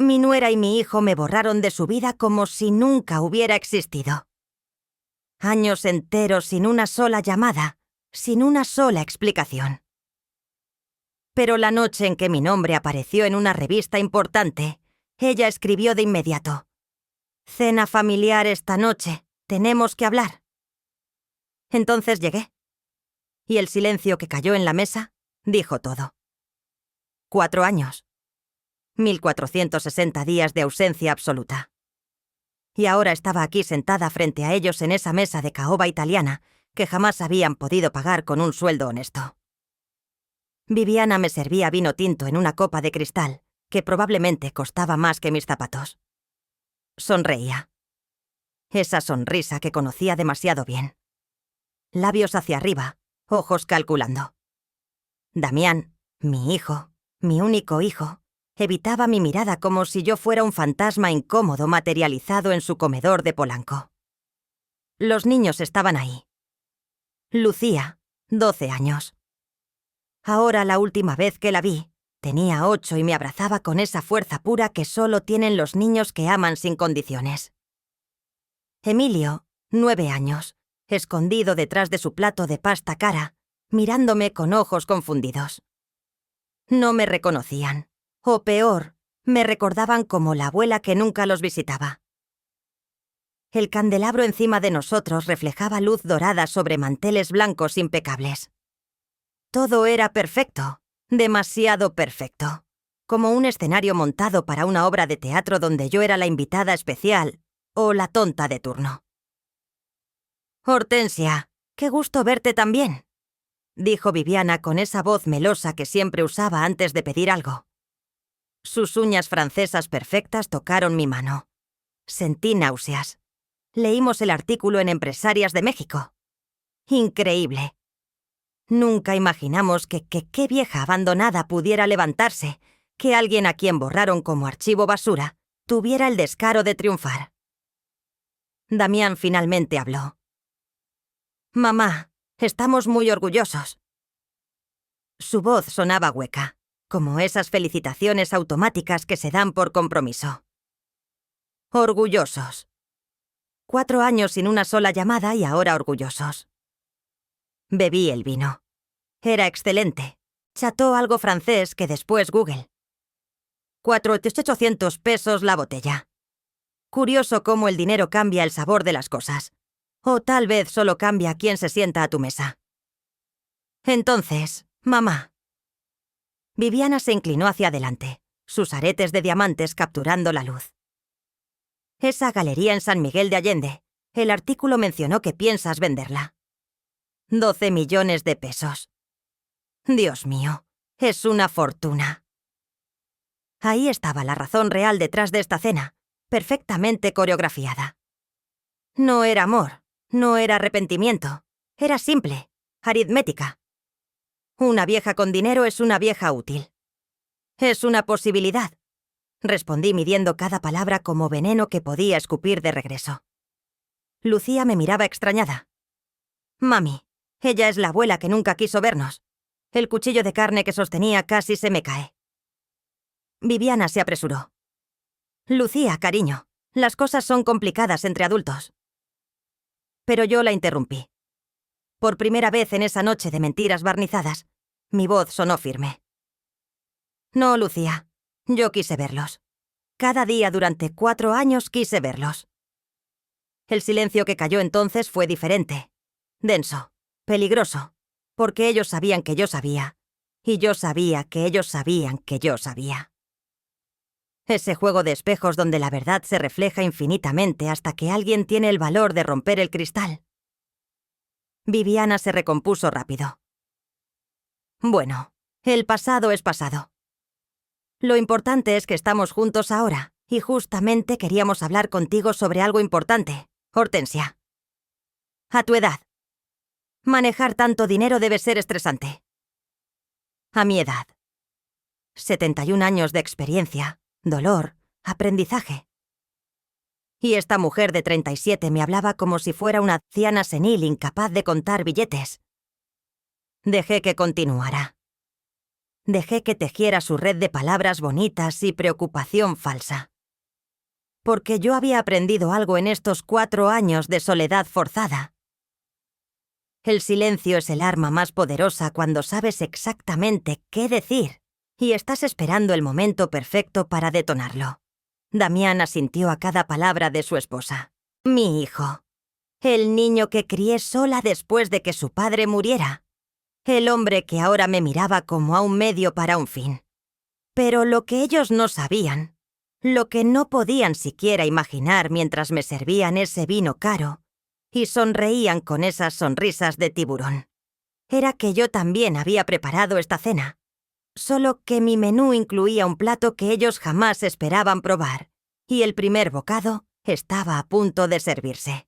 Mi nuera y mi hijo me borraron de su vida como si nunca hubiera existido. Años enteros sin una sola llamada, sin una sola explicación. Pero la noche en que mi nombre apareció en una revista importante, ella escribió de inmediato: «Cena familiar esta noche, tenemos que hablar». Entonces llegué. Y el silencio que cayó en la mesa dijo todo. 4 años. 1460 días de ausencia absoluta. Y ahora estaba aquí sentada frente a ellos en esa mesa de caoba italiana que jamás habían podido pagar con un sueldo honesto. Viviana me servía vino tinto en una copa de cristal que probablemente costaba más que mis zapatos. Sonreía. Esa sonrisa que conocía demasiado bien. Labios hacia arriba, ojos calculando. Damián, mi hijo, mi único hijo, evitaba mi mirada como si yo fuera un fantasma incómodo materializado en su comedor de Polanco. Los niños estaban ahí. Lucía, 12 años. Ahora, la última vez que la vi, tenía 8 y me abrazaba con esa fuerza pura que solo tienen los niños que aman sin condiciones. Emilio, 9 años, escondido detrás de su plato de pasta cara, mirándome con ojos confundidos. No me reconocían, o peor, me recordaban como la abuela que nunca los visitaba. El candelabro encima de nosotros reflejaba luz dorada sobre manteles blancos impecables. Todo era perfecto, demasiado perfecto, como un escenario montado para una obra de teatro donde yo era la invitada especial o la tonta de turno. «Hortensia, qué gusto verte también», dijo Viviana con esa voz melosa que siempre usaba antes de pedir algo. Sus uñas francesas perfectas tocaron mi mano. Sentí náuseas. Leímos el artículo en Empresarias de México. Increíble. Nunca imaginamos que qué vieja abandonada pudiera levantarse, que alguien a quien borraron como archivo basura tuviera el descaro de triunfar. Damián finalmente habló. «Mamá, estamos muy orgullosos». Su voz sonaba hueca, como esas felicitaciones automáticas que se dan por compromiso. Orgullosos. 4 años sin una sola llamada y ahora orgullosos. Bebí el vino. Era excelente. Chateau algo francés que después Google. 4.800 pesos la botella. Curioso cómo el dinero cambia el sabor de las cosas. O tal vez solo cambia quién se sienta a tu mesa. Entonces, mamá. Viviana se inclinó hacia adelante, sus aretes de diamantes capturando la luz. Esa galería en San Miguel de Allende, el artículo mencionó que piensas venderla. 12 millones de pesos. Dios mío, es una fortuna. Ahí estaba la razón real detrás de esta cena, perfectamente coreografiada. No era amor, no era arrepentimiento, era simple, aritmética. Una vieja con dinero es una vieja útil. Es una posibilidad, respondí midiendo cada palabra como veneno que podía escupir de regreso. Lucía me miraba extrañada. «Mami, ella es la abuela que nunca quiso vernos. El cuchillo de carne que sostenía casi se me cae». Viviana se apresuró. «Lucía, cariño, las cosas son complicadas entre adultos». Pero yo la interrumpí. Por primera vez en esa noche de mentiras barnizadas, mi voz sonó firme. «No, Lucía, yo quise verlos. Cada día durante 4 años quise verlos». El silencio que cayó entonces fue diferente, denso, peligroso, porque ellos sabían que yo sabía, y yo sabía que ellos sabían que yo sabía. Ese juego de espejos donde la verdad se refleja infinitamente hasta que alguien tiene el valor de romper el cristal. Viviana se recompuso rápido. «Bueno, el pasado es pasado. Lo importante es que estamos juntos ahora, y justamente queríamos hablar contigo sobre algo importante, Hortensia. A tu edad, manejar tanto dinero debe ser estresante. A mi edad, 71 años de experiencia, dolor, aprendizaje. Y esta mujer de 37 me hablaba como si fuera una anciana senil incapaz de contar billetes. Dejé que continuara. Dejé que tejiera su red de palabras bonitas y preocupación falsa. Porque yo había aprendido algo en estos 4 años de soledad forzada. El silencio es el arma más poderosa cuando sabes exactamente qué decir y estás esperando el momento perfecto para detonarlo. Damián asintió a cada palabra de su esposa. Mi hijo. El niño que crié sola después de que su padre muriera. El hombre que ahora me miraba como a un medio para un fin. Pero lo que ellos no sabían, lo que no podían siquiera imaginar mientras me servían ese vino caro y sonreían con esas sonrisas de tiburón, era que yo también había preparado esta cena, solo que mi menú incluía un plato que ellos jamás esperaban probar, y el primer bocado estaba a punto de servirse.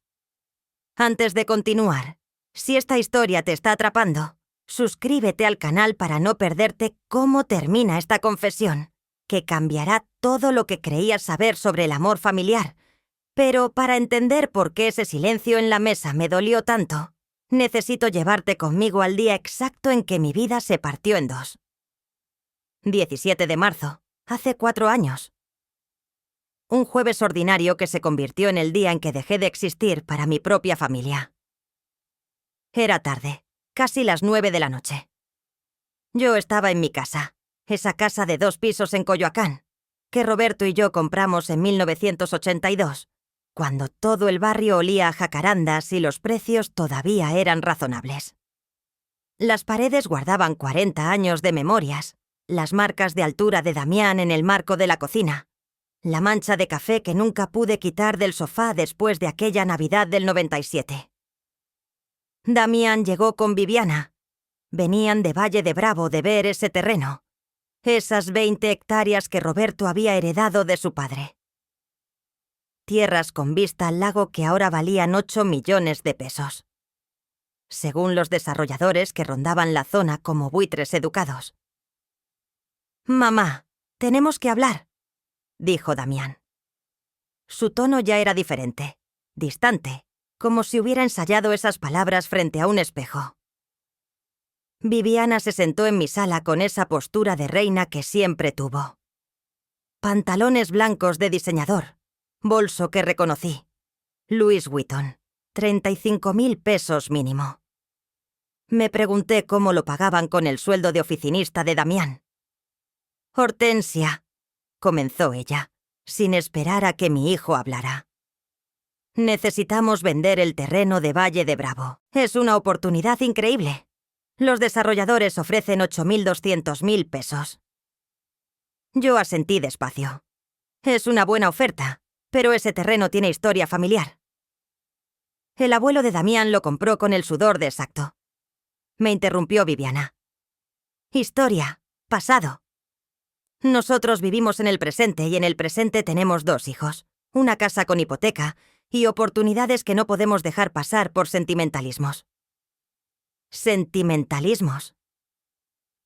Antes de continuar, si esta historia te está atrapando, suscríbete al canal para no perderte cómo termina esta confesión, que cambiará todo lo que creías saber sobre el amor familiar. Pero para entender por qué ese silencio en la mesa me dolió tanto, necesito llevarte conmigo al día exacto en que mi vida se partió en dos. 17 de marzo, hace 4 años. Un jueves ordinario que se convirtió en el día en que dejé de existir para mi propia familia. Era tarde, casi las 9 de la noche. Yo estaba en mi casa, esa casa de 2 pisos en Coyoacán, que Roberto y yo compramos en 1982, cuando todo el barrio olía a jacarandas y los precios todavía eran razonables. Las paredes guardaban 40 años de memorias, las marcas de altura de Damián en el marco de la cocina, la mancha de café que nunca pude quitar del sofá después de aquella Navidad del 97. Damián llegó con Viviana. Venían de Valle de Bravo de ver ese terreno, esas 20 hectáreas que Roberto había heredado de su padre. Tierras con vista al lago que ahora valían 8 millones de pesos. Según los desarrolladores que rondaban la zona como buitres educados. «Mamá, tenemos que hablar», dijo Damián. Su tono ya era diferente, distante, como si hubiera ensayado esas palabras frente a un espejo. Viviana se sentó en mi sala con esa postura de reina que siempre tuvo. Pantalones blancos de diseñador, bolso que reconocí. Louis Vuitton, 35.000 pesos mínimo. Me pregunté cómo lo pagaban con el sueldo de oficinista de Damián. «Hortensia», comenzó ella, sin esperar a que mi hijo hablara. «Necesitamos vender el terreno de Valle de Bravo. Es una oportunidad increíble. Los desarrolladores ofrecen 8.200.000 pesos». Yo asentí despacio. Es una buena oferta, pero ese terreno tiene historia familiar. El abuelo de Damián lo compró con el sudor de Exacto. Me interrumpió Viviana. Historia, pasado. Nosotros vivimos en el presente y en el presente tenemos 2 hijos, una casa con hipoteca y oportunidades que no podemos dejar pasar por sentimentalismos. Sentimentalismos.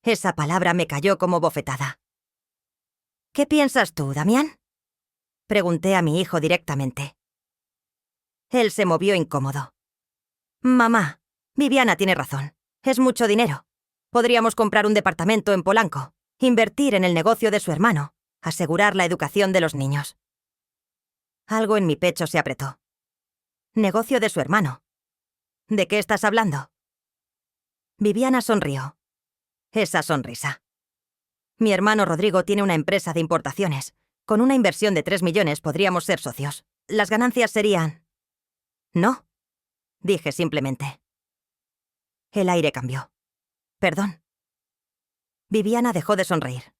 Esa palabra me cayó como bofetada. ¿Qué piensas tú, Damián?, pregunté a mi hijo directamente. Él se movió incómodo. «Mamá, Viviana tiene razón. Es mucho dinero. Podríamos comprar un departamento en Polanco, invertir en el negocio de su hermano, asegurar la educación de los niños». Algo en mi pecho se apretó. «Negocio de su hermano. ¿De qué estás hablando?». Viviana sonrió. Esa sonrisa. «Mi hermano Rodrigo tiene una empresa de importaciones. Con una inversión de 3 millones podríamos ser socios. Las ganancias serían...». «No», dije simplemente. El aire cambió. «Perdón». Viviana dejó de sonreír.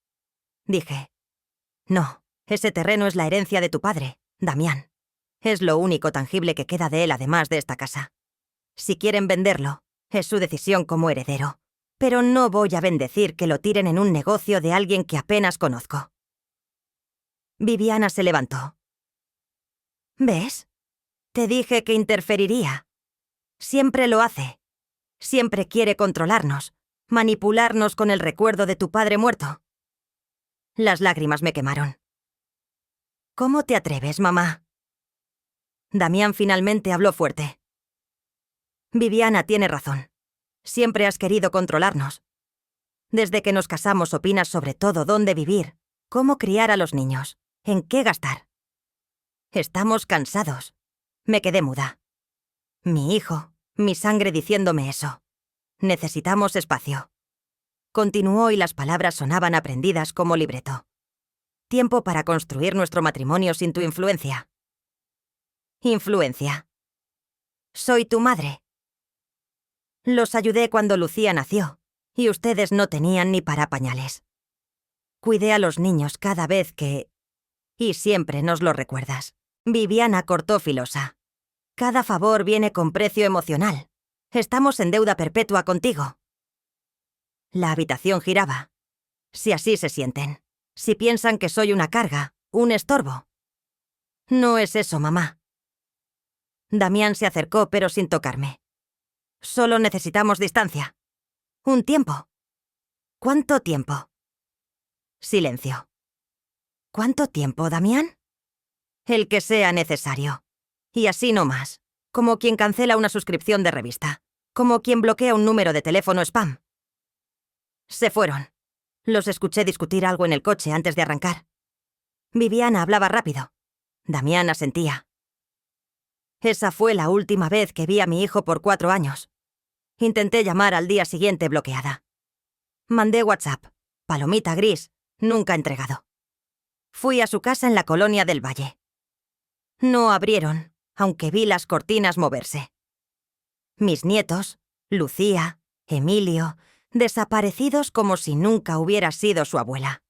Dije: «No, ese terreno es la herencia de tu padre, Damián. Es lo único tangible que queda de él además de esta casa. Si quieren venderlo, es su decisión como heredero. Pero no voy a bendecir que lo tiren en un negocio de alguien que apenas conozco». Viviana se levantó. «¿Ves? Te dije que interferiría. Siempre lo hace. Siempre quiere controlarnos, manipularnos con el recuerdo de tu padre muerto». Las lágrimas me quemaron. «¿Cómo te atreves, mamá?». Damián finalmente habló fuerte. «Viviana tiene razón. Siempre has querido controlarnos. Desde que nos casamos opinas sobre todo dónde vivir, cómo criar a los niños, en qué gastar. Estamos cansados. Me quedé muda. Mi hijo, mi sangre diciéndome eso. Necesitamos espacio. Continuó y las palabras sonaban aprendidas como libreto. Tiempo para construir nuestro matrimonio sin tu influencia. Influencia. Soy tu madre. Los ayudé cuando Lucía nació, y ustedes no tenían ni para pañales. Cuidé a los niños cada vez que... Y siempre nos lo recuerdas. Viviana cortó filosa. Cada favor viene con precio emocional. Estamos en deuda perpetua contigo. La habitación giraba. Si así se sienten. Si piensan que soy una carga, un estorbo. No es eso, mamá. Damián se acercó, pero sin tocarme. Solo necesitamos distancia. Un tiempo. ¿Cuánto tiempo? Silencio. ¿Cuánto tiempo, Damián? El que sea necesario. Y así no más. Como quien cancela una suscripción de revista. Como quien bloquea un número de teléfono spam. Se fueron. Los escuché discutir algo en el coche antes de arrancar. Viviana hablaba rápido. Damián asentía. Esa fue la última vez que vi a mi hijo por 4 años. Intenté llamar al día siguiente bloqueada. Mandé WhatsApp. Palomita gris, nunca entregado. Fui a su casa en la Colonia del Valle. No abrieron, aunque vi las cortinas moverse. Mis nietos, Lucía, Emilio, desaparecidos como si nunca hubiera sido su abuela.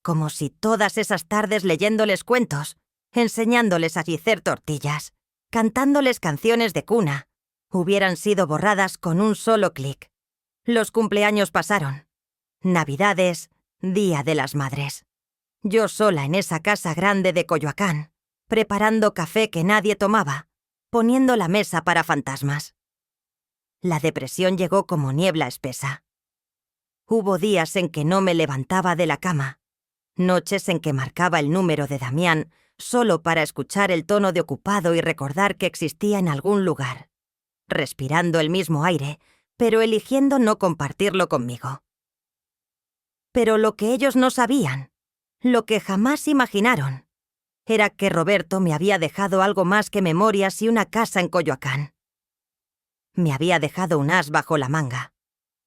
Como si todas esas tardes leyéndoles cuentos, enseñándoles a hacer tortillas, cantándoles canciones de cuna, hubieran sido borradas con un solo clic. Los cumpleaños pasaron. Navidades, Día de las Madres. Yo sola en esa casa grande de Coyoacán, preparando café que nadie tomaba, poniendo la mesa para fantasmas. La depresión llegó como niebla espesa. Hubo días en que no me levantaba de la cama, noches en que marcaba el número de Damián solo para escuchar el tono de ocupado y recordar que existía en algún lugar, respirando el mismo aire, pero eligiendo no compartirlo conmigo. Pero lo que ellos no sabían, lo que jamás imaginaron, era que Roberto me había dejado algo más que memorias y una casa en Coyoacán. Me había dejado un as bajo la manga,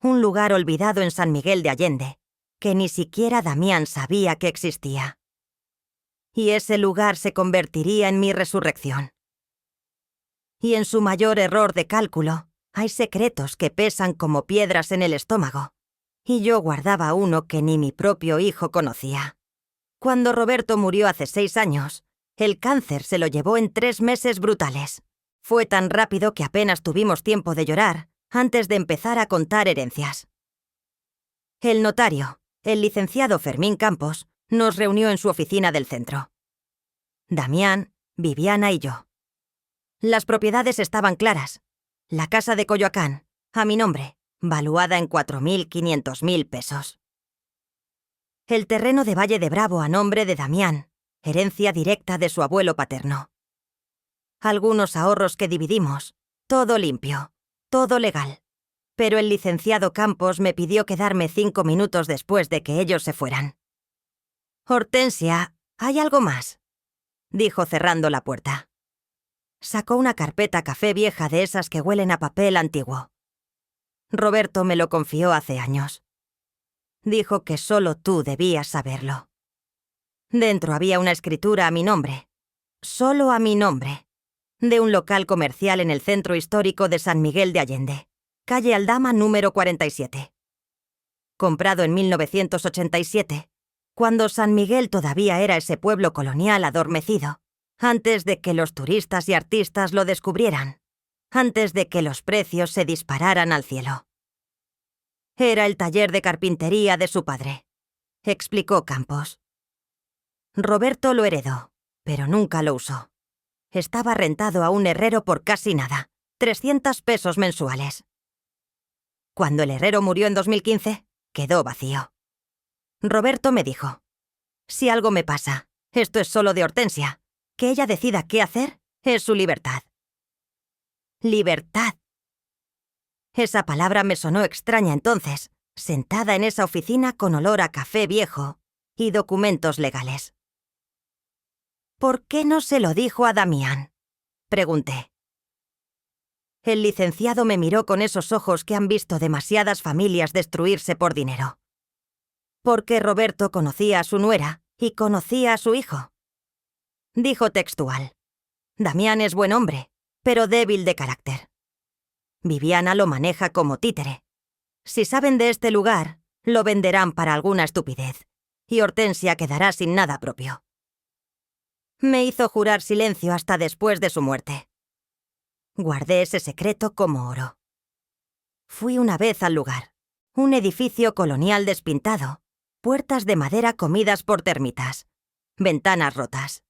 un lugar olvidado en San Miguel de Allende, que ni siquiera Damián sabía que existía. Y ese lugar se convertiría en mi resurrección. Y en su mayor error de cálculo, hay secretos que pesan como piedras en el estómago, y yo guardaba uno que ni mi propio hijo conocía. Cuando Roberto murió hace 6 años, el cáncer se lo llevó en 3 meses brutales. Fue tan rápido que apenas tuvimos tiempo de llorar antes de empezar a contar herencias. El notario, el licenciado Fermín Campos, nos reunió en su oficina del centro. Damián, Viviana y yo. Las propiedades estaban claras. La casa de Coyoacán, a mi nombre, valuada en 4.500.000 pesos. El terreno de Valle de Bravo a nombre de Damián, herencia directa de su abuelo paterno. Algunos ahorros que dividimos, todo limpio, todo legal. Pero el licenciado Campos me pidió quedarme 5 minutos después de que ellos se fueran. «Hortensia, ¿hay algo más?», dijo cerrando la puerta. Sacó una carpeta café vieja de esas que huelen a papel antiguo. Roberto me lo confió hace años. Dijo que solo tú debías saberlo. Dentro había una escritura a mi nombre, solo a mi nombre, de un local comercial en el centro histórico de San Miguel de Allende, calle Aldama número 47. Comprado en 1987, cuando San Miguel todavía era ese pueblo colonial adormecido, antes de que los turistas y artistas lo descubrieran, antes de que los precios se dispararan al cielo. Era el taller de carpintería de su padre, explicó Campos. Roberto lo heredó, pero nunca lo usó. Estaba rentado a un herrero por casi nada, 300 pesos mensuales. Cuando el herrero murió en 2015, quedó vacío. Roberto me dijo: «Si algo me pasa, esto es solo de Hortensia. Que ella decida qué hacer es su libertad». Libertad. Esa palabra me sonó extraña entonces, sentada en esa oficina con olor a café viejo y documentos legales. ¿Por qué no se lo dijo a Damián?, pregunté. El licenciado me miró con esos ojos que han visto demasiadas familias destruirse por dinero. Porque Roberto conocía a su nuera y conocía a su hijo. Dijo textual: Damián es buen hombre, pero débil de carácter. Viviana lo maneja como títere. Si saben de este lugar, lo venderán para alguna estupidez, y Hortensia quedará sin nada propio. Me hizo jurar silencio hasta después de su muerte. Guardé ese secreto como oro. Fui una vez al lugar. Un edificio colonial despintado, puertas de madera comidas por termitas, ventanas rotas.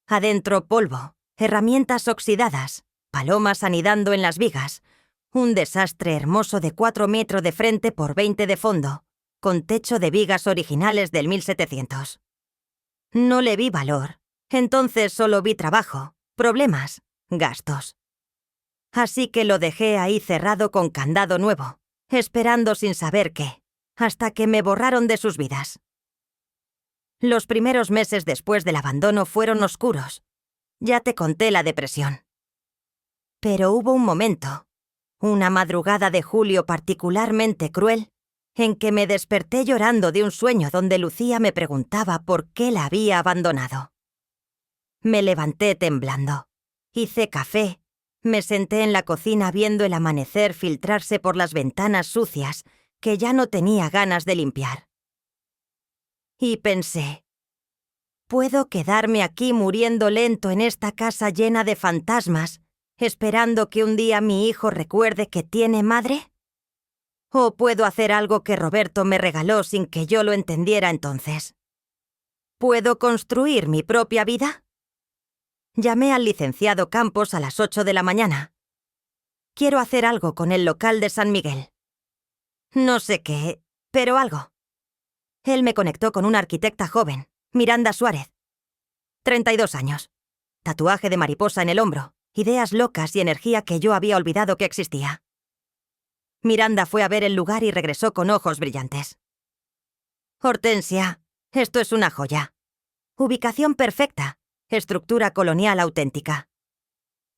Adentro polvo, herramientas oxidadas, palomas anidando en las vigas, un desastre hermoso de 4 metros de frente por 20 de fondo, con techo de vigas originales del 1700. No le vi valor, entonces solo vi trabajo, problemas, gastos. Así que lo dejé ahí cerrado con candado nuevo, esperando sin saber qué, hasta que me borraron de sus vidas. Los primeros meses después del abandono fueron oscuros. Ya te conté la depresión. Pero hubo un momento, una madrugada de julio particularmente cruel, en que me desperté llorando de un sueño donde Lucía me preguntaba por qué la había abandonado. Me levanté temblando, hice café, me senté en la cocina viendo el amanecer filtrarse por las ventanas sucias que ya no tenía ganas de limpiar. Y pensé, ¿puedo quedarme aquí muriendo lento en esta casa llena de fantasmas, esperando que un día mi hijo recuerde que tiene madre? ¿O puedo hacer algo que Roberto me regaló sin que yo lo entendiera entonces? ¿Puedo construir mi propia vida? Llamé al licenciado Campos a las 8 de la mañana. Quiero hacer algo con el local de San Miguel. No sé qué, pero algo. Él me conectó con una arquitecta joven, Miranda Suárez. 32 años. Tatuaje de mariposa en el hombro, ideas locas y energía que yo había olvidado que existía. Miranda fue a ver el lugar y regresó con ojos brillantes. Hortensia, esto es una joya. Ubicación perfecta, estructura colonial auténtica.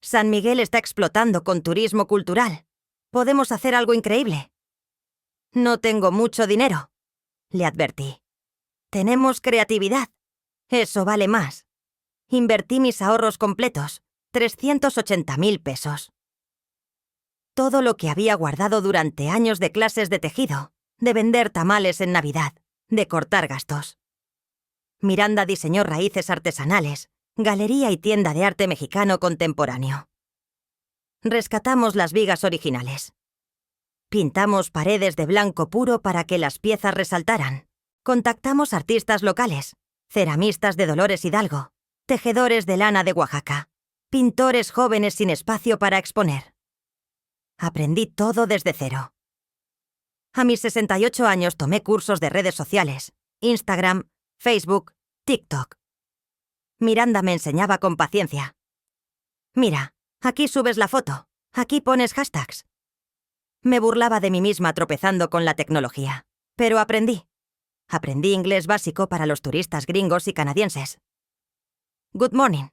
San Miguel está explotando con turismo cultural. Podemos hacer algo increíble. No tengo mucho dinero, le advertí. Tenemos creatividad. Eso vale más. Invertí mis ahorros completos, 380.000 pesos. Todo lo que había guardado durante años de clases de tejido, de vender tamales en Navidad, de cortar gastos. Miranda diseñó raíces artesanales, galería y tienda de arte mexicano contemporáneo. Rescatamos las vigas originales. Pintamos paredes de blanco puro para que las piezas resaltaran. Contactamos artistas locales, ceramistas de Dolores Hidalgo, tejedores de lana de Oaxaca, pintores jóvenes sin espacio para exponer. Aprendí todo desde cero. A mis 68 años tomé cursos de redes sociales, Instagram, Facebook, TikTok. Miranda me enseñaba con paciencia. Mira, aquí subes la foto, aquí pones hashtags. Me burlaba de mí misma tropezando con la tecnología, pero aprendí. Aprendí inglés básico para los turistas gringos y canadienses. Good morning.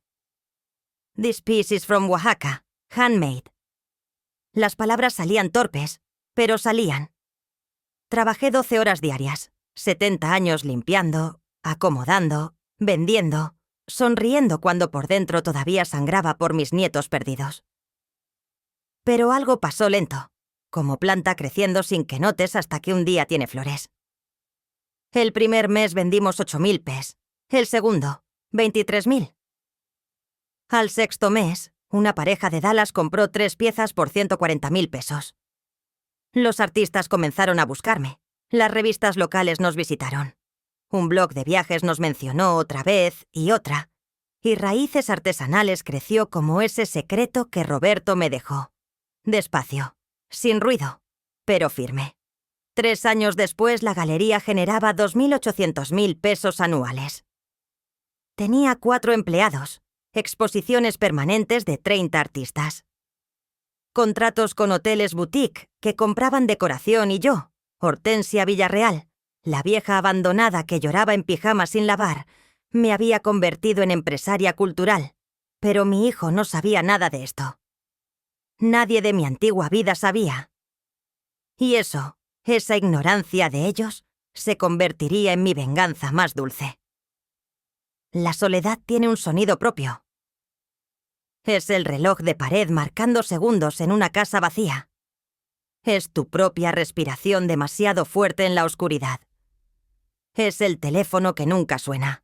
This piece is from Oaxaca, handmade. Las palabras salían torpes, pero salían. Trabajé 12 horas diarias, 70 años limpiando, acomodando, vendiendo, sonriendo cuando por dentro todavía sangraba por mis nietos perdidos. Pero algo pasó lento, como planta creciendo sin que notes hasta que un día tiene flores. El primer mes vendimos 8.000 pes, el segundo, 23.000. Al sexto mes, una pareja de Dallas compró 3 piezas por 140.000 pesos. Los artistas comenzaron a buscarme, las revistas locales nos visitaron. Un blog de viajes nos mencionó otra vez y otra, y Raíces Artesanales creció como ese secreto que Roberto me dejó. Despacio, sin ruido, pero firme. 3 años después, la galería generaba 2.800.000 pesos anuales. Tenía 4 empleados, exposiciones permanentes de 30 artistas. Contratos con hoteles boutique que compraban decoración y yo, Hortensia Villarreal, la vieja abandonada que lloraba en pijama sin lavar, me había convertido en empresaria cultural, pero mi hijo no sabía nada de esto. Nadie de mi antigua vida sabía. Y eso, esa ignorancia de ellos, se convertiría en mi venganza más dulce. La soledad tiene un sonido propio. Es el reloj de pared marcando segundos en una casa vacía. Es tu propia respiración demasiado fuerte en la oscuridad. Es el teléfono que nunca suena.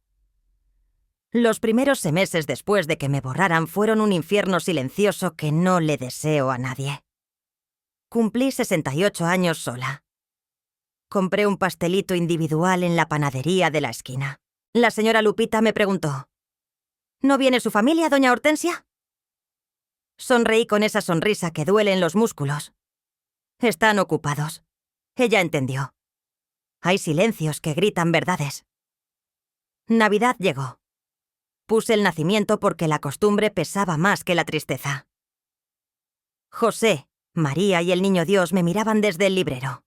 Los primeros meses después de que me borraran fueron un infierno silencioso que no le deseo a nadie. Cumplí 68 años sola. Compré un pastelito individual en la panadería de la esquina. La señora Lupita me preguntó: ¿No viene su familia, doña Hortensia? Sonreí con esa sonrisa que duele en los músculos. Están ocupados. Ella entendió. Hay silencios que gritan verdades. Navidad llegó. Puse el nacimiento porque la costumbre pesaba más que la tristeza. José, María y el Niño Dios me miraban desde el librero.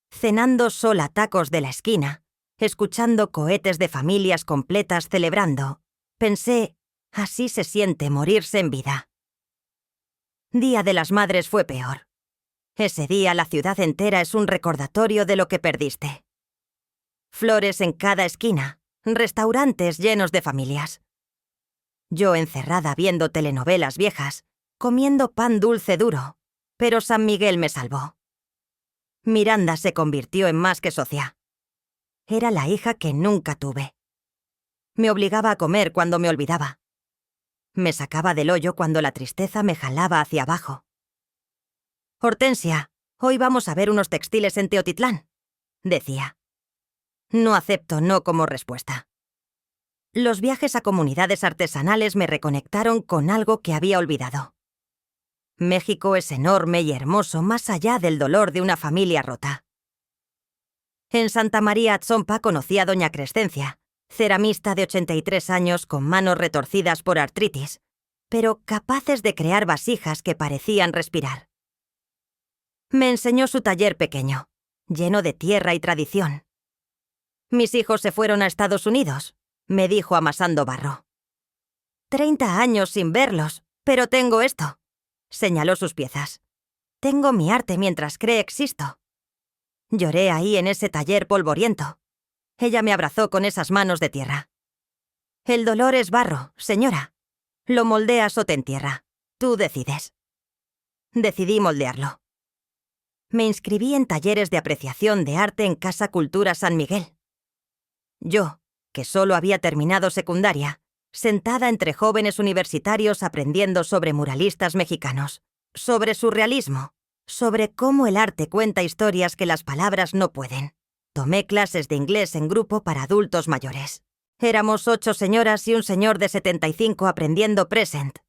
Cenando sola tacos de la esquina, escuchando cohetes de familias completas celebrando, pensé, así se siente morirse en vida. Día de las Madres fue peor. Ese día la ciudad entera es un recordatorio de lo que perdiste. Flores en cada esquina, restaurantes llenos de familias. Yo encerrada viendo telenovelas viejas, comiendo pan dulce duro, pero San Miguel me salvó. Miranda se convirtió en más que socia. Era la hija que nunca tuve. Me obligaba a comer cuando me olvidaba. Me sacaba del hoyo cuando la tristeza me jalaba hacia abajo. Hortensia, hoy vamos a ver unos textiles en Teotitlán, decía. No acepto no como respuesta. Los viajes a comunidades artesanales me reconectaron con algo que había olvidado. México es enorme y hermoso más allá del dolor de una familia rota. En Santa María Atzompa conocí a doña Crescencia, ceramista de 83 años con manos retorcidas por artritis, pero capaces de crear vasijas que parecían respirar. Me enseñó su taller pequeño, lleno de tierra y tradición. Mis hijos se fueron a Estados Unidos, me dijo amasando barro. 30 años sin verlos, pero tengo esto. Señaló sus piezas. Tengo mi arte mientras cree existo. Lloré ahí en ese taller polvoriento. Ella me abrazó con esas manos de tierra. El dolor es barro, señora. Lo moldeas o te entierra. Tú decides. Decidí moldearlo. Me inscribí en talleres de apreciación de arte en Casa Cultura San Miguel. Yo, que solo había terminado secundaria, sentada entre jóvenes universitarios aprendiendo sobre muralistas mexicanos, sobre surrealismo, sobre cómo el arte cuenta historias que las palabras no pueden. Tomé clases de inglés en grupo para adultos mayores. Éramos 8 señoras y un señor de 75 aprendiendo present.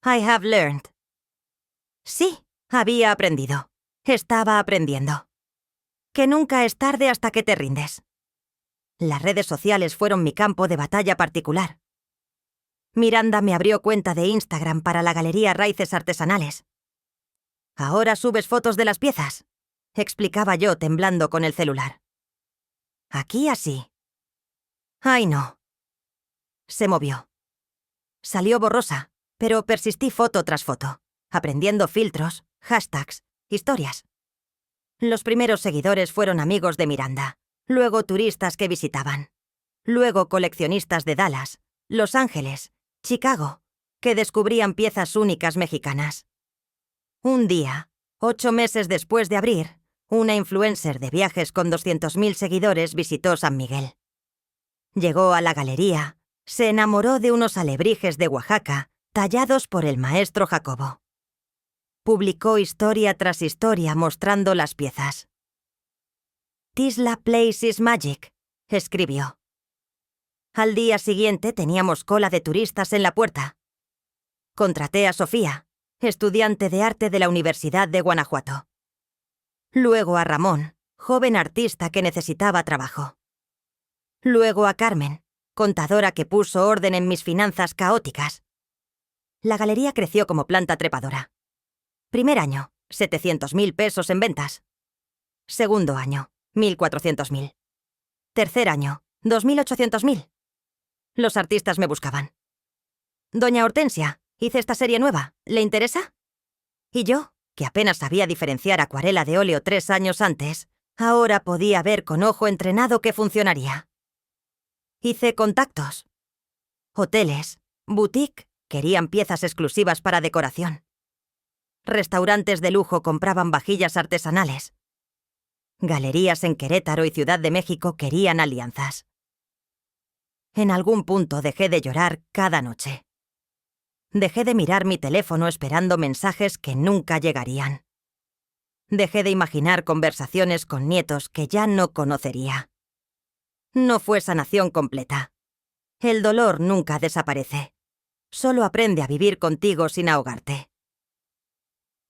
I have learned. Sí, había aprendido. Estaba aprendiendo. Que nunca es tarde hasta que te rindes. Las redes sociales fueron mi campo de batalla particular. Miranda me abrió cuenta de Instagram para la galería Raíces Artesanales. «Ahora subes fotos de las piezas», explicaba yo temblando con el celular. «Aquí así». «Ay, no». Se movió. Salió borrosa, pero persistí foto tras foto, aprendiendo filtros, hashtags, historias. Los primeros seguidores fueron amigos de Miranda, luego turistas que visitaban, luego coleccionistas de Dallas, Los Ángeles, Chicago, que descubrían piezas únicas mexicanas. Un día, 8 meses después de abrir, una influencer de viajes con 200.000 seguidores visitó San Miguel. Llegó a la galería, se enamoró de unos alebrijes de Oaxaca, tallados por el maestro Jacobo. Publicó historia tras historia mostrando las piezas. «Tisla Place is Magic», escribió. Al día siguiente teníamos cola de turistas en la puerta. Contraté a Sofía, estudiante de arte de la Universidad de Guanajuato. Luego a Ramón, joven artista que necesitaba trabajo. Luego a Carmen, contadora que puso orden en mis finanzas caóticas. La galería creció como planta trepadora. Primer año, 700.000 pesos en ventas. Segundo año, 1.400.000. Tercer año, 2.800.000. Los artistas me buscaban. Doña Hortensia, hice esta serie nueva, ¿le interesa? Y yo, que apenas sabía diferenciar acuarela de óleo 3 años antes, ahora podía ver con ojo entrenado que funcionaría. Hice contactos. Hoteles, boutique, querían piezas exclusivas para decoración. Restaurantes de lujo compraban vajillas artesanales. Galerías en Querétaro y Ciudad de México querían alianzas. En algún punto dejé de llorar cada noche. Dejé de mirar mi teléfono esperando mensajes que nunca llegarían. Dejé de imaginar conversaciones con nietos que ya no conocería. No fue sanación completa. El dolor nunca desaparece. Solo aprende a vivir contigo sin ahogarte.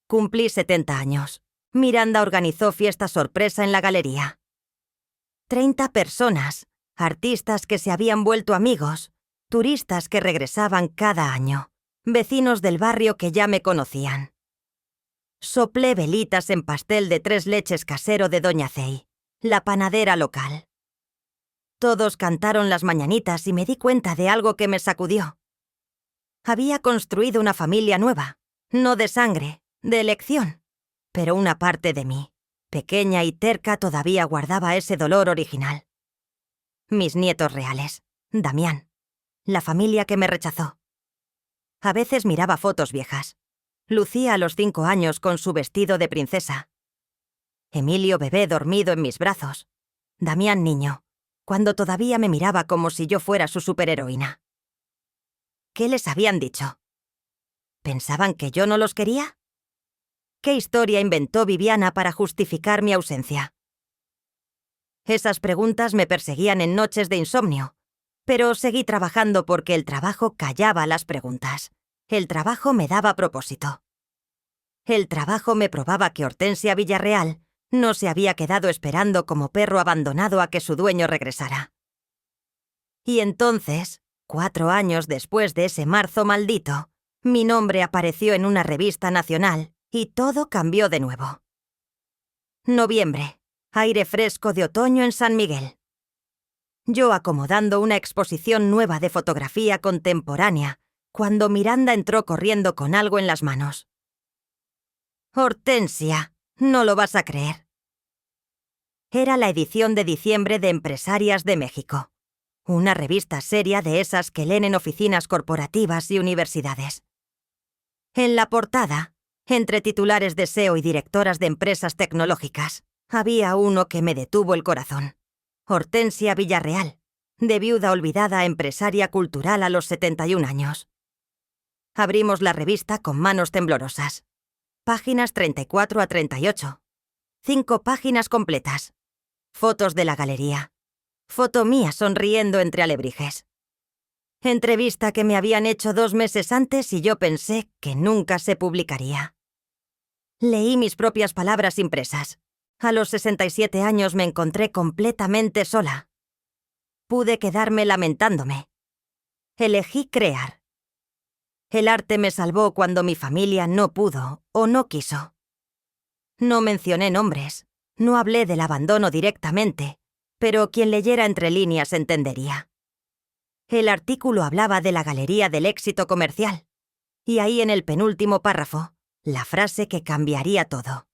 Cumplí 70 años. Miranda organizó fiesta sorpresa en la galería. 30 personas, artistas que se habían vuelto amigos, turistas que regresaban cada año, vecinos del barrio que ya me conocían. Soplé velitas en pastel de 3 leches casero de Doña Cey, la panadera local. Todos cantaron las mañanitas y me di cuenta de algo que me sacudió. Había construido una familia nueva, no de sangre, de elección, pero una parte de mí, pequeña y terca, todavía guardaba ese dolor original. Mis nietos reales, Damián, la familia que me rechazó. A veces miraba fotos viejas. Lucía a los 5 años con su vestido de princesa. Emilio bebé dormido en mis brazos. Damián niño, cuando todavía me miraba como si yo fuera su superheroína. ¿Qué les habían dicho? ¿Pensaban que yo no los quería? ¿Qué historia inventó Viviana para justificar mi ausencia? Esas preguntas me perseguían en noches de insomnio, pero seguí trabajando porque el trabajo callaba las preguntas. El trabajo me daba propósito. El trabajo me probaba que Hortensia Villarreal no se había quedado esperando como perro abandonado a que su dueño regresara. Y entonces, 4 años después de ese marzo maldito, mi nombre apareció en una revista nacional y todo cambió de nuevo. Noviembre, aire fresco de otoño en San Miguel. Yo acomodando una exposición nueva de fotografía contemporánea, cuando Miranda entró corriendo con algo en las manos. Hortensia, no lo vas a creer. Era la edición de diciembre de Empresarias de México, una revista seria de esas que leen en oficinas corporativas y universidades. En la portada, entre titulares de SEO y directoras de empresas tecnológicas, había uno que me detuvo el corazón. Hortensia Villarreal, de viuda olvidada a empresaria cultural a los 71 años. Abrimos la revista con manos temblorosas. Páginas 34 a 38. 5 páginas completas. Fotos de la galería. Foto mía sonriendo entre alebrijes. Entrevista que me habían hecho 2 meses antes y yo pensé que nunca se publicaría. Leí mis propias palabras impresas. A los 67 años me encontré completamente sola. Pude quedarme lamentándome. Elegí crear. El arte me salvó cuando mi familia no pudo o no quiso. No mencioné nombres, no hablé del abandono directamente, pero quien leyera entre líneas entendería. El artículo hablaba de la galería del éxito comercial, y ahí en el penúltimo párrafo, la frase que cambiaría todo.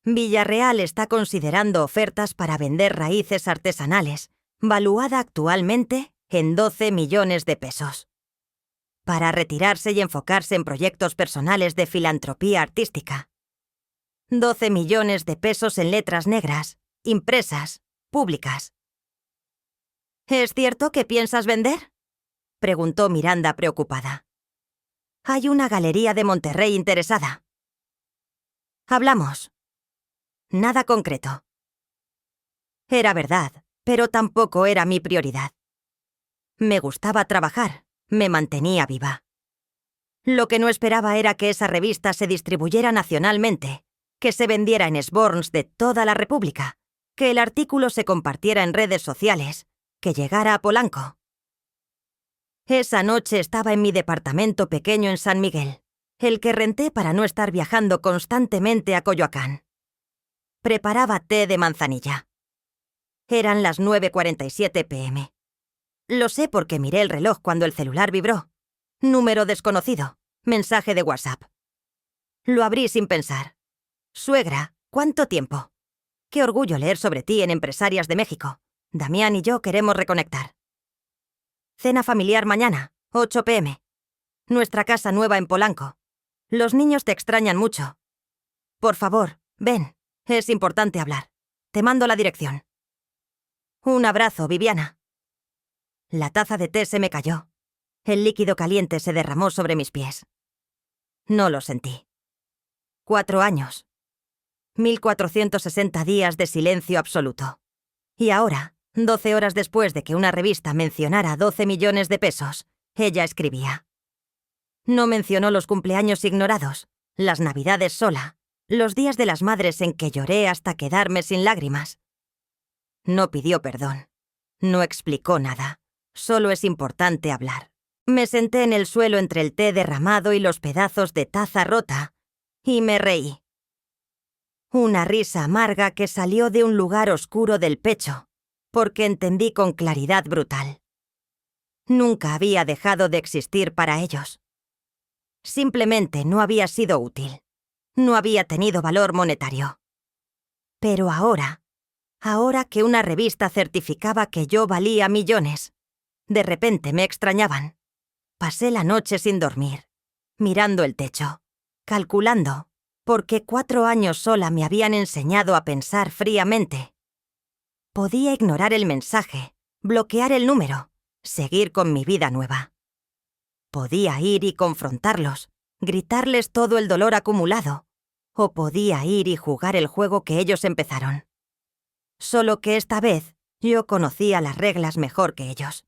Villarreal está considerando ofertas para vender raíces artesanales, valuada actualmente en 12 millones de pesos. Para retirarse y enfocarse en proyectos personales de filantropía artística. 12 millones de pesos en letras negras, impresas, públicas. ¿Es cierto que piensas vender?, preguntó Miranda preocupada. Hay una galería de Monterrey interesada. Hablamos. Nada concreto. Era verdad, pero tampoco era mi prioridad. Me gustaba trabajar, me mantenía viva. Lo que no esperaba era que esa revista se distribuyera nacionalmente, que se vendiera en esborns de toda la República, que el artículo se compartiera en redes sociales, que llegara a Polanco. Esa noche estaba en mi departamento pequeño en San Miguel, el que renté para no estar viajando constantemente a Coyoacán. Preparaba té de manzanilla. Eran las 9:47 p.m. Lo sé porque miré el reloj cuando el celular vibró. Número desconocido. Mensaje de WhatsApp. Lo abrí sin pensar. Suegra, ¿cuánto tiempo? Qué orgullo leer sobre ti en Empresarias de México. Damián y yo queremos reconectar. Cena familiar mañana, 8 p.m. Nuestra casa nueva en Polanco. Los niños te extrañan mucho. Por favor, ven. Es importante hablar. Te mando la dirección. Un abrazo, Viviana. La taza de té se me cayó. El líquido caliente se derramó sobre mis pies. No lo sentí. 4 años. 1460 días de silencio absoluto. Y ahora, 12 horas después de que una revista mencionara 12 millones de pesos, ella escribía. No mencionó los cumpleaños ignorados, las navidades sola, los días de las madres en que lloré hasta quedarme sin lágrimas. No pidió perdón. No explicó nada. Solo es importante hablar. Me senté en el suelo entre el té derramado y los pedazos de taza rota, y me reí. Una risa amarga que salió de un lugar oscuro del pecho, porque entendí con claridad brutal. Nunca había dejado de existir para ellos. Simplemente no había sido útil. No había tenido valor monetario. Pero ahora que una revista certificaba que yo valía millones, de repente me extrañaban. Pasé la noche sin dormir, mirando el techo, calculando, porque 4 años sola me habían enseñado a pensar fríamente. Podía ignorar el mensaje, bloquear el número, seguir con mi vida nueva. Podía ir y confrontarlos, gritarles todo el dolor acumulado, o podía ir y jugar el juego que ellos empezaron. Solo que esta vez yo conocía las reglas mejor que ellos.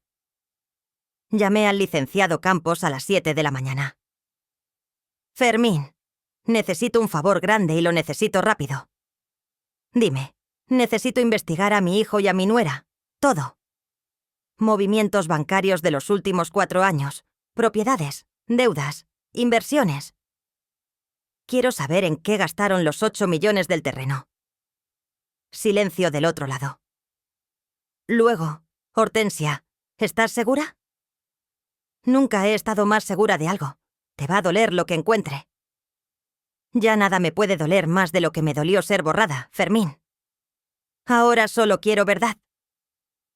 Llamé al licenciado Campos a las 7 de la mañana. Fermín, necesito un favor grande y lo necesito rápido. Dime, necesito investigar a mi hijo y a mi nuera. Todo. Movimientos bancarios de los últimos 4 años, propiedades, deudas, inversiones. Quiero saber en qué gastaron los 8 millones del terreno. Silencio del otro lado. Luego, Hortensia, ¿estás segura? Nunca he estado más segura de algo. Te va a doler lo que encuentre. Ya nada me puede doler más de lo que me dolió ser borrada, Fermín. Ahora solo quiero verdad.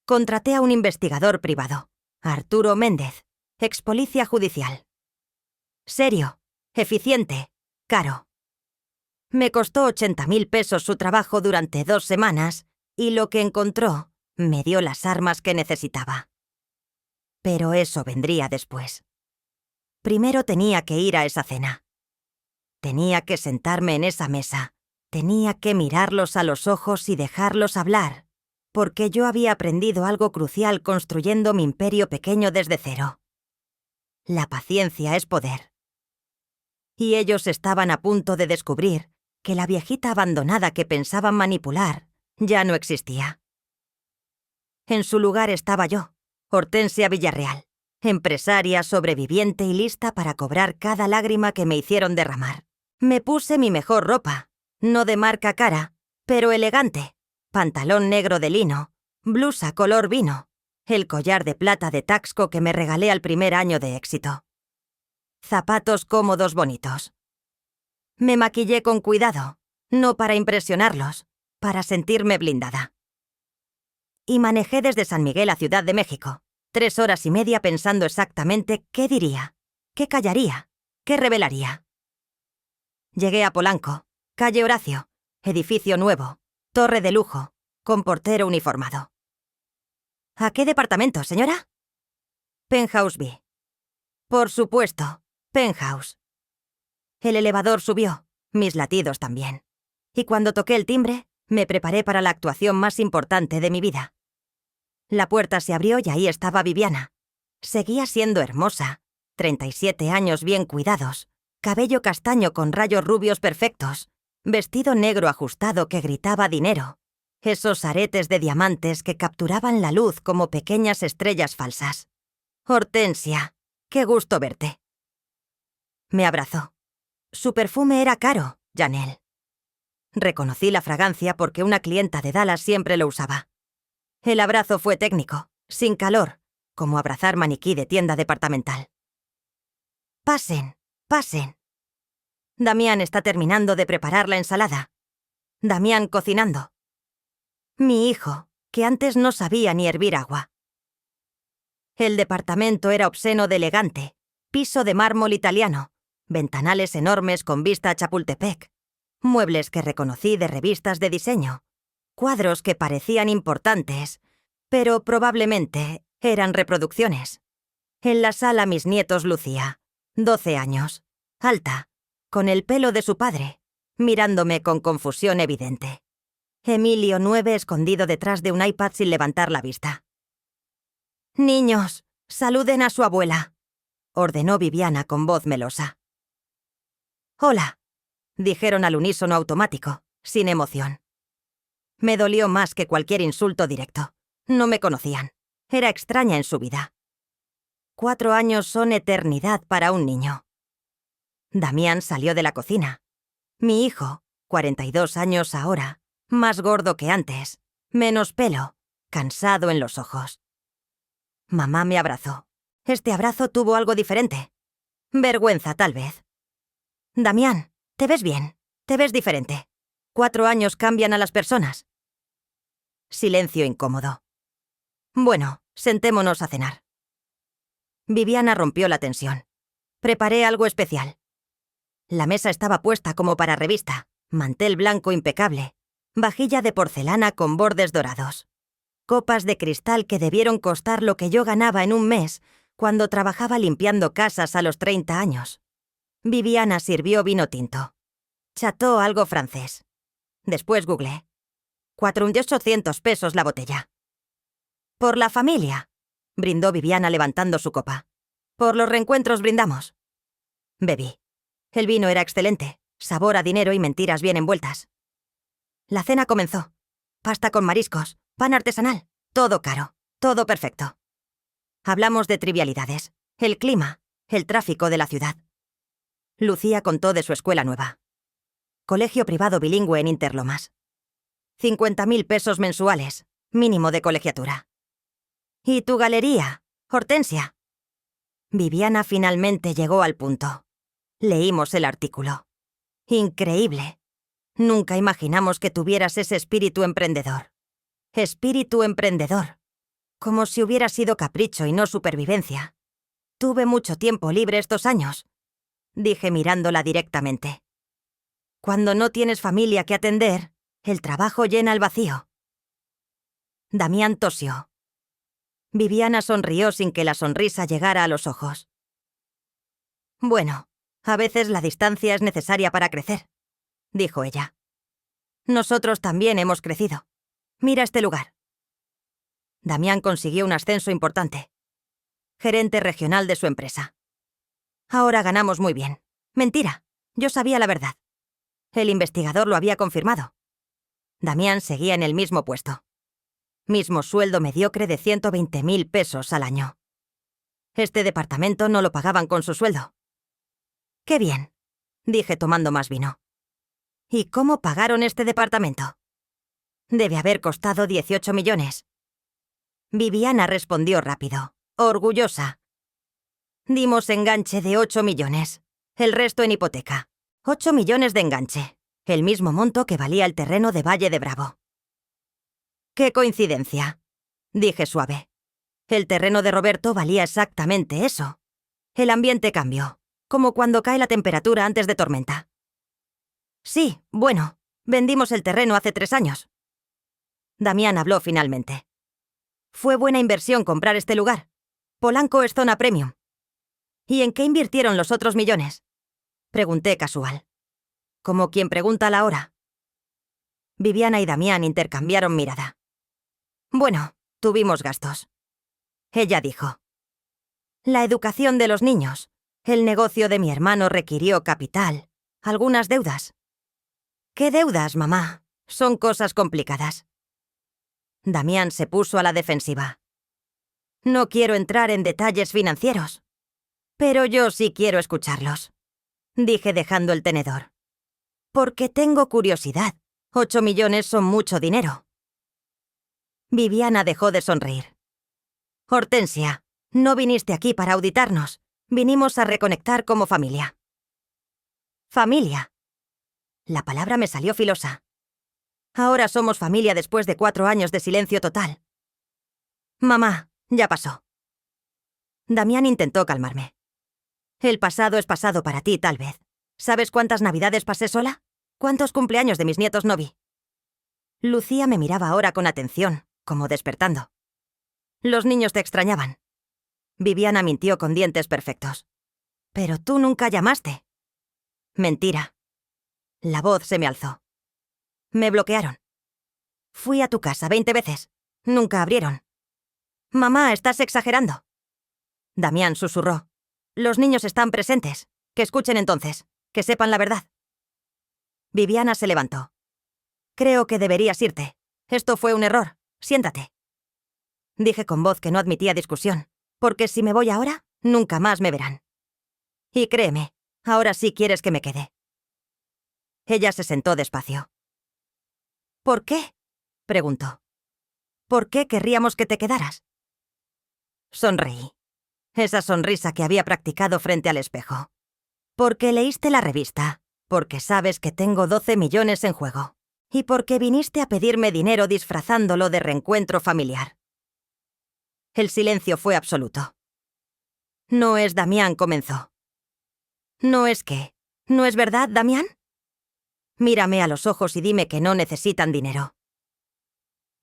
Contraté a un investigador privado, Arturo Méndez, ex policía judicial. Serio, eficiente, caro. Me costó 80.000 pesos su trabajo durante 2 semanas y lo que encontró me dio las armas que necesitaba. Pero eso vendría después. Primero tenía que ir a esa cena. Tenía que sentarme en esa mesa. Tenía que mirarlos a los ojos y dejarlos hablar, porque yo había aprendido algo crucial construyendo mi imperio pequeño desde cero. La paciencia es poder. Y ellos estaban a punto de descubrir que la viejita abandonada que pensaban manipular ya no existía. En su lugar estaba yo, Hortensia Villarreal, empresaria, sobreviviente y lista para cobrar cada lágrima que me hicieron derramar. Me puse mi mejor ropa, no de marca cara, pero elegante, pantalón negro de lino, blusa color vino, el collar de plata de Taxco que me regalé al primer año de éxito. Zapatos cómodos bonitos. Me maquillé con cuidado, no para impresionarlos, para sentirme blindada. Y manejé desde San Miguel a Ciudad de México, 3 horas y media pensando exactamente qué diría, qué callaría, qué revelaría. Llegué a Polanco, calle Horacio, edificio nuevo, torre de lujo, con portero uniformado. ¿A qué departamento, señora? Penthouse B. Por supuesto, penthouse. El elevador subió, mis latidos también. Y cuando toqué el timbre, me preparé para la actuación más importante de mi vida. La puerta se abrió y ahí estaba Viviana. Seguía siendo hermosa, 37 años bien cuidados, cabello castaño con rayos rubios perfectos, vestido negro ajustado que gritaba dinero, esos aretes de diamantes que capturaban la luz como pequeñas estrellas falsas. Hortensia, qué gusto verte. Me abrazó. Su perfume era caro, Janelle. Reconocí la fragancia porque una clienta de Dallas siempre lo usaba. El abrazo fue técnico, sin calor, como abrazar maniquí de tienda departamental. Pasen, pasen. Damián está terminando de preparar la ensalada. Damián cocinando. Mi hijo, que antes no sabía ni hervir agua. El departamento era obsceno de elegante, piso de mármol italiano, ventanales enormes con vista a Chapultepec, muebles que reconocí de revistas de diseño, cuadros que parecían importantes, pero probablemente eran reproducciones. En la sala mis nietos Lucía, 12 años, alta, con el pelo de su padre, mirándome con confusión evidente. Emilio, 9, escondido detrás de un iPad sin levantar la vista. «Niños, saluden a su abuela», ordenó Viviana con voz melosa. «Hola», dijeron al unísono automático, sin emoción. Me dolió más que cualquier insulto directo. No me conocían. Era extraña en su vida. 4 años son eternidad para un niño. Damián salió de la cocina. Mi hijo, 42 años ahora, más gordo que antes, menos pelo, cansado en los ojos. Mamá me abrazó. Este abrazo tuvo algo diferente. Vergüenza, tal vez. Damián, te ves bien, te ves diferente. 4 años cambian a las personas. Silencio incómodo. Bueno, sentémonos a cenar. Viviana rompió la tensión. Preparé algo especial. La mesa estaba puesta como para revista, mantel blanco impecable, vajilla de porcelana con bordes dorados, copas de cristal que debieron costar lo que yo ganaba en un mes cuando trabajaba limpiando casas a los 30 años. Viviana sirvió vino tinto. Chateau algo francés. Después googleé. 4.800 pesos la botella. «Por la familia», brindó Viviana levantando su copa. «Por los reencuentros brindamos». Bebí. El vino era excelente, sabor a dinero y mentiras bien envueltas. La cena comenzó. Pasta con mariscos, pan artesanal, todo caro, todo perfecto. Hablamos de trivialidades, el clima, el tráfico de la ciudad. Lucía contó de su escuela nueva. Colegio privado bilingüe en Interlomas. 50.000 pesos mensuales, mínimo de colegiatura. «¿Y tu galería, Hortensia?» Viviana finalmente llegó al punto. Leímos el artículo. Increíble. Nunca imaginamos que tuvieras ese espíritu emprendedor. Espíritu emprendedor. Como si hubiera sido capricho y no supervivencia. Tuve mucho tiempo libre estos años, dije mirándola directamente. Cuando no tienes familia que atender, el trabajo llena el vacío. Damián tosió. Viviana sonrió sin que la sonrisa llegara a los ojos. «Bueno, a veces la distancia es necesaria para crecer», dijo ella. «Nosotros también hemos crecido. Mira este lugar». Damián consiguió un ascenso importante. Gerente regional de su empresa. Ahora ganamos muy bien. Mentira, yo sabía la verdad. El investigador lo había confirmado. Damián seguía en el mismo puesto. Mismo sueldo mediocre de 120.000 pesos al año. Este departamento no lo pagaban con su sueldo. «Qué bien», dije tomando más vino. «¿Y cómo pagaron este departamento?» «Debe haber costado 18 millones». Viviana respondió rápido, orgullosa. «Dimos enganche de 8 millones, el resto en hipoteca. 8 millones de enganche, el mismo monto que valía el terreno de Valle de Bravo». «Qué coincidencia», dije suave. El terreno de Roberto valía exactamente eso. El ambiente cambió, como cuando cae la temperatura antes de tormenta. «Sí, bueno, vendimos el terreno hace 3 años». Damián habló finalmente. «Fue buena inversión comprar este lugar. Polanco es zona premium». «¿Y en qué invirtieron los otros millones?», pregunté casual. Como quien pregunta la hora. Viviana y Damián intercambiaron mirada. «Bueno, tuvimos gastos». Ella dijo. «La educación de los niños. El negocio de mi hermano requirió capital. Algunas deudas». «¿Qué deudas, mamá? Son cosas complicadas». Damián se puso a la defensiva. «No quiero entrar en detalles financieros. Pero yo sí quiero escucharlos», dije dejando el tenedor. «Porque tengo curiosidad. 8 millones son mucho dinero. Viviana dejó de sonreír. Hortensia, no viniste aquí para auditarnos. Vinimos a reconectar como familia. Familia. La palabra me salió filosa. Ahora somos familia después de 4 años de silencio total. Mamá, ya pasó. Damián intentó calmarme. El pasado es pasado para ti, tal vez. ¿Sabes cuántas navidades pasé sola? ¿Cuántos cumpleaños de mis nietos no vi? Lucía me miraba ahora con atención, como despertando. Los niños te extrañaban. Viviana mintió con dientes perfectos. Pero tú nunca llamaste. Mentira. La voz se me alzó. Me bloquearon. Fui a tu casa 20 veces. Nunca abrieron. Mamá, estás exagerando. Damián susurró. Los niños están presentes. Que escuchen entonces. Que sepan la verdad. Viviana se levantó. Creo que deberías irte. Esto fue un error. Siéntate. Dije con voz que no admitía discusión, porque si me voy ahora, nunca más me verán. Y créeme, ahora sí quieres que me quede. Ella se sentó despacio. ¿Por qué? Preguntó. ¿Por qué querríamos que te quedaras? Sonreí. Esa sonrisa que había practicado frente al espejo. Porque leíste la revista, porque sabes que tengo 12 millones en juego, y porque viniste a pedirme dinero disfrazándolo de reencuentro familiar. El silencio fue absoluto. No es Damián, comenzó. ¿No es qué? ¿No es verdad, Damián? Mírame a los ojos y dime que no necesitan dinero.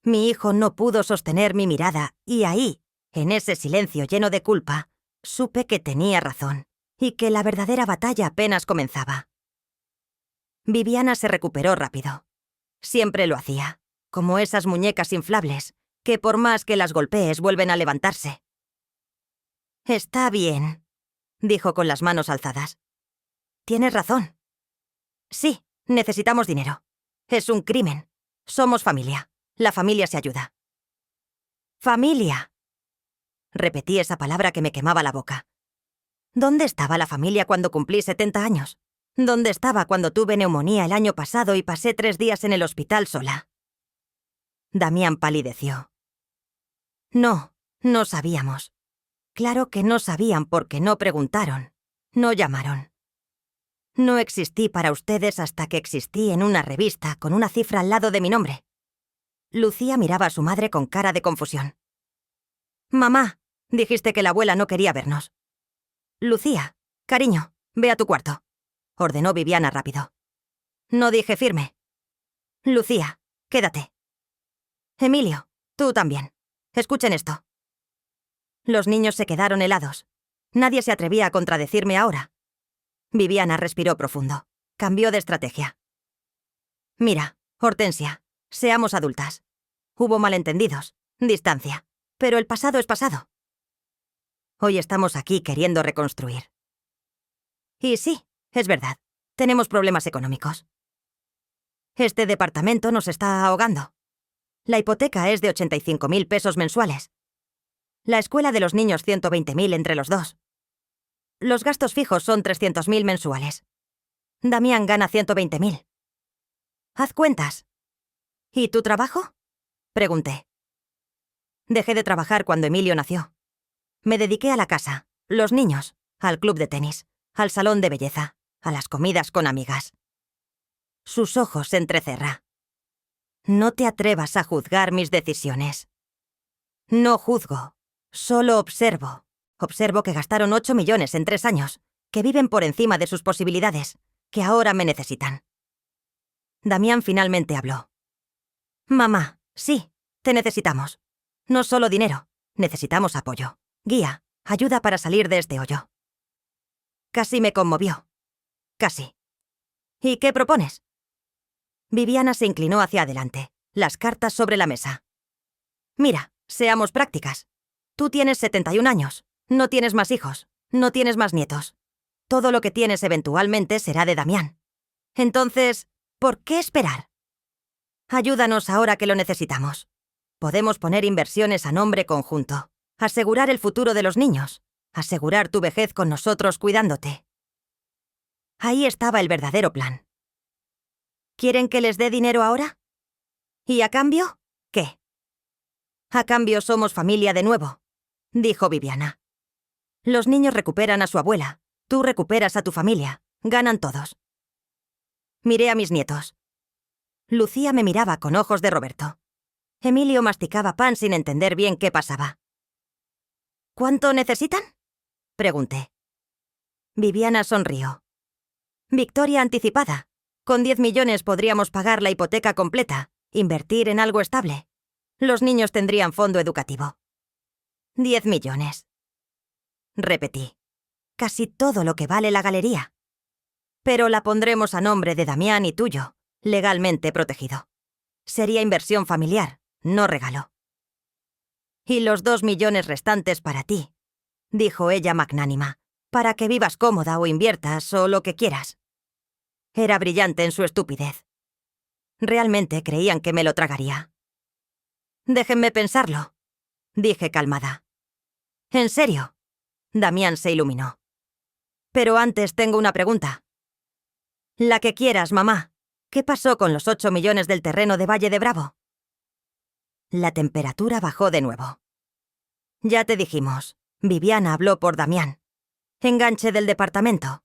Mi hijo no pudo sostener mi mirada, y ahí, en ese silencio lleno de culpa, supe que tenía razón, y que la verdadera batalla apenas comenzaba. Viviana se recuperó rápido. Siempre lo hacía, como esas muñecas inflables, que por más que las golpees vuelven a levantarse. Está bien, dijo con las manos alzadas. Tienes razón. Sí, necesitamos dinero. Es un crimen. Somos familia. La familia se ayuda. Familia. Repetí esa palabra que me quemaba la boca. ¿Dónde estaba la familia cuando cumplí 70 años? ¿Dónde estaba cuando tuve neumonía el año pasado y pasé 3 días en el hospital sola? Damián palideció. No, no sabíamos. Claro que no sabían porque no preguntaron, no llamaron. No existí para ustedes hasta que existí en una revista con una cifra al lado de mi nombre. Lucía miraba a su madre con cara de confusión. Mamá, dijiste que la abuela no quería vernos. Lucía, cariño, ve a tu cuarto, ordenó Viviana rápido. No dije firme. Lucía, quédate. Emilio, tú también. Escuchen esto. Los niños se quedaron helados. Nadie se atrevía a contradecirme ahora. Viviana respiró profundo. Cambió de estrategia. Mira, Hortensia, seamos adultas. Hubo malentendidos, distancia. Pero el pasado es pasado. Hoy estamos aquí queriendo reconstruir. Y sí, es verdad, tenemos problemas económicos. Este departamento nos está ahogando. La hipoteca es de 85.000 pesos mensuales. La escuela de los niños 120.000 entre los dos. Los gastos fijos son 300.000 mensuales. Damián gana 120.000. Haz cuentas. ¿Y tu trabajo? Pregunté. Dejé de trabajar cuando Emilio nació. Me dediqué a la casa, los niños, al club de tenis, al salón de belleza, a las comidas con amigas. Sus ojos se entrecerra. No te atrevas a juzgar mis decisiones. No juzgo, solo observo. Observo que gastaron 8 millones en 3 años, que viven por encima de sus posibilidades, que ahora me necesitan. Damián finalmente habló. Mamá, sí, te necesitamos. No solo dinero, necesitamos apoyo, guía, ayuda para salir de este hoyo. Casi me conmovió. Casi. ¿Y qué propones? Viviana se inclinó hacia adelante, las cartas sobre la mesa. Mira, seamos prácticas. Tú tienes 71 años, no tienes más hijos, no tienes más nietos. Todo lo que tienes eventualmente será de Damián. Entonces, ¿por qué esperar? Ayúdanos ahora que lo necesitamos. Podemos poner inversiones a nombre conjunto, asegurar el futuro de los niños, asegurar tu vejez con nosotros cuidándote. Ahí estaba el verdadero plan. ¿Quieren que les dé dinero ahora? ¿Y a cambio? ¿Qué? A cambio somos familia de nuevo, dijo Viviana. Los niños recuperan a su abuela, tú recuperas a tu familia, ganan todos. Miré a mis nietos. Lucía me miraba con ojos de Roberto. Emilio masticaba pan sin entender bien qué pasaba. ¿Cuánto necesitan?, pregunté. Viviana sonrió. Victoria anticipada. Con 10 millones podríamos pagar la hipoteca completa, invertir en algo estable. Los niños tendrían fondo educativo. 10 millones. Repetí. Casi todo lo que vale la galería. Pero la pondremos a nombre de Damián y tuyo, legalmente protegido. Sería inversión familiar, no regalo. Y los 2 millones restantes para ti, dijo ella magnánima, para que vivas cómoda o inviertas o lo que quieras. Era brillante en su estupidez. Realmente creían que me lo tragaría. Déjenme pensarlo, dije calmada. ¿En serio? Damián se iluminó. Pero antes tengo una pregunta. La que quieras, mamá. ¿Qué pasó con los 8 millones del terreno de Valle de Bravo? La temperatura bajó de nuevo. Ya te dijimos, Viviana habló por Damián. Enganche del departamento.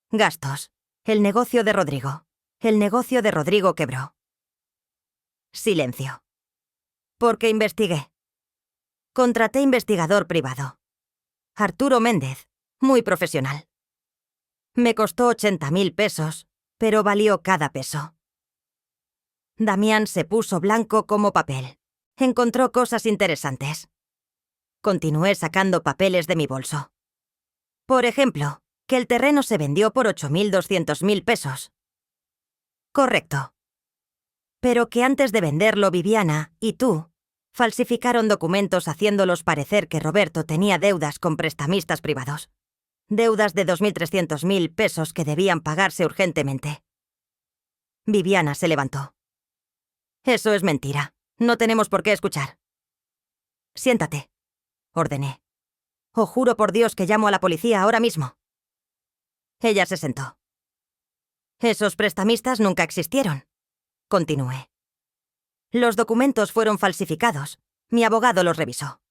Gastos. El negocio de Rodrigo. El negocio de Rodrigo quebró. Silencio. Porque investigué. Contraté investigador privado. Arturo Méndez, muy profesional. Me costó 80.000 pesos, pero valió cada peso. Damián se puso blanco como papel. Encontró cosas interesantes. Continué sacando papeles de mi bolso. Por ejemplo, que el terreno se vendió por 8.200.000 pesos. Correcto. Pero que antes de venderlo Viviana y tú falsificaron documentos haciéndolos parecer que Roberto tenía deudas con prestamistas privados. Deudas de 2.300.000 pesos que debían pagarse urgentemente. Viviana se levantó. Eso es mentira. No tenemos por qué escuchar. Siéntate, ordené. O juro por Dios que llamo a la policía ahora mismo. Ella se sentó. Esos prestamistas nunca existieron, continué. Los documentos fueron falsificados. Mi abogado los revisó.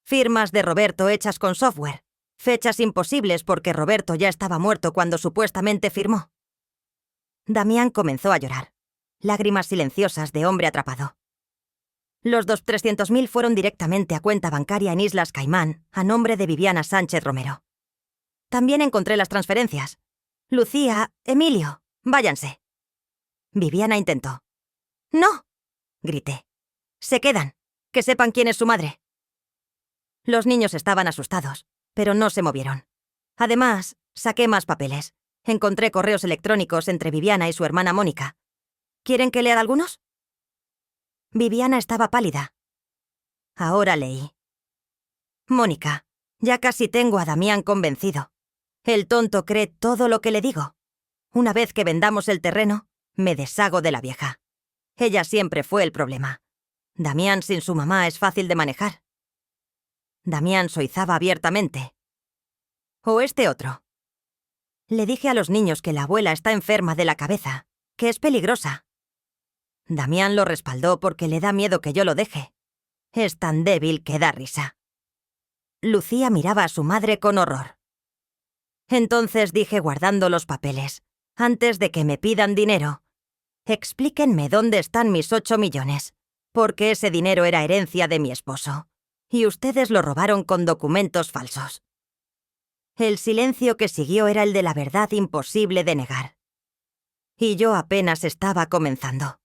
Firmas de Roberto hechas con software. Fechas imposibles porque Roberto ya estaba muerto cuando supuestamente firmó. Damián comenzó a llorar. Lágrimas silenciosas de hombre atrapado. Los 300.000 fueron directamente a cuenta bancaria en Islas Caimán, a nombre de Viviana Sánchez Romero. También encontré las transferencias. Lucía, Emilio, váyanse. Viviana intentó. ¡No!, grité. Se quedan. Que sepan quién es su madre. Los niños estaban asustados, pero no se movieron. Además, saqué más papeles. Encontré correos electrónicos entre Viviana y su hermana Mónica. ¿Quieren que lea algunos? Viviana estaba pálida. Ahora leí. Mónica, ya casi tengo a Damián convencido. El tonto cree todo lo que le digo. Una vez que vendamos el terreno, me deshago de la vieja. Ella siempre fue el problema. Damián sin su mamá es fácil de manejar. Damián soizaba abiertamente. O este otro. Le dije a los niños que la abuela está enferma de la cabeza, que es peligrosa. Damián lo respaldó porque le da miedo que yo lo deje. Es tan débil que da risa. Lucía miraba a su madre con horror. Entonces dije guardando los papeles, antes de que me pidan dinero, explíquenme dónde están mis 8 millones, porque ese dinero era herencia de mi esposo, y ustedes lo robaron con documentos falsos. El silencio que siguió era el de la verdad imposible de negar. Y yo apenas estaba comenzando.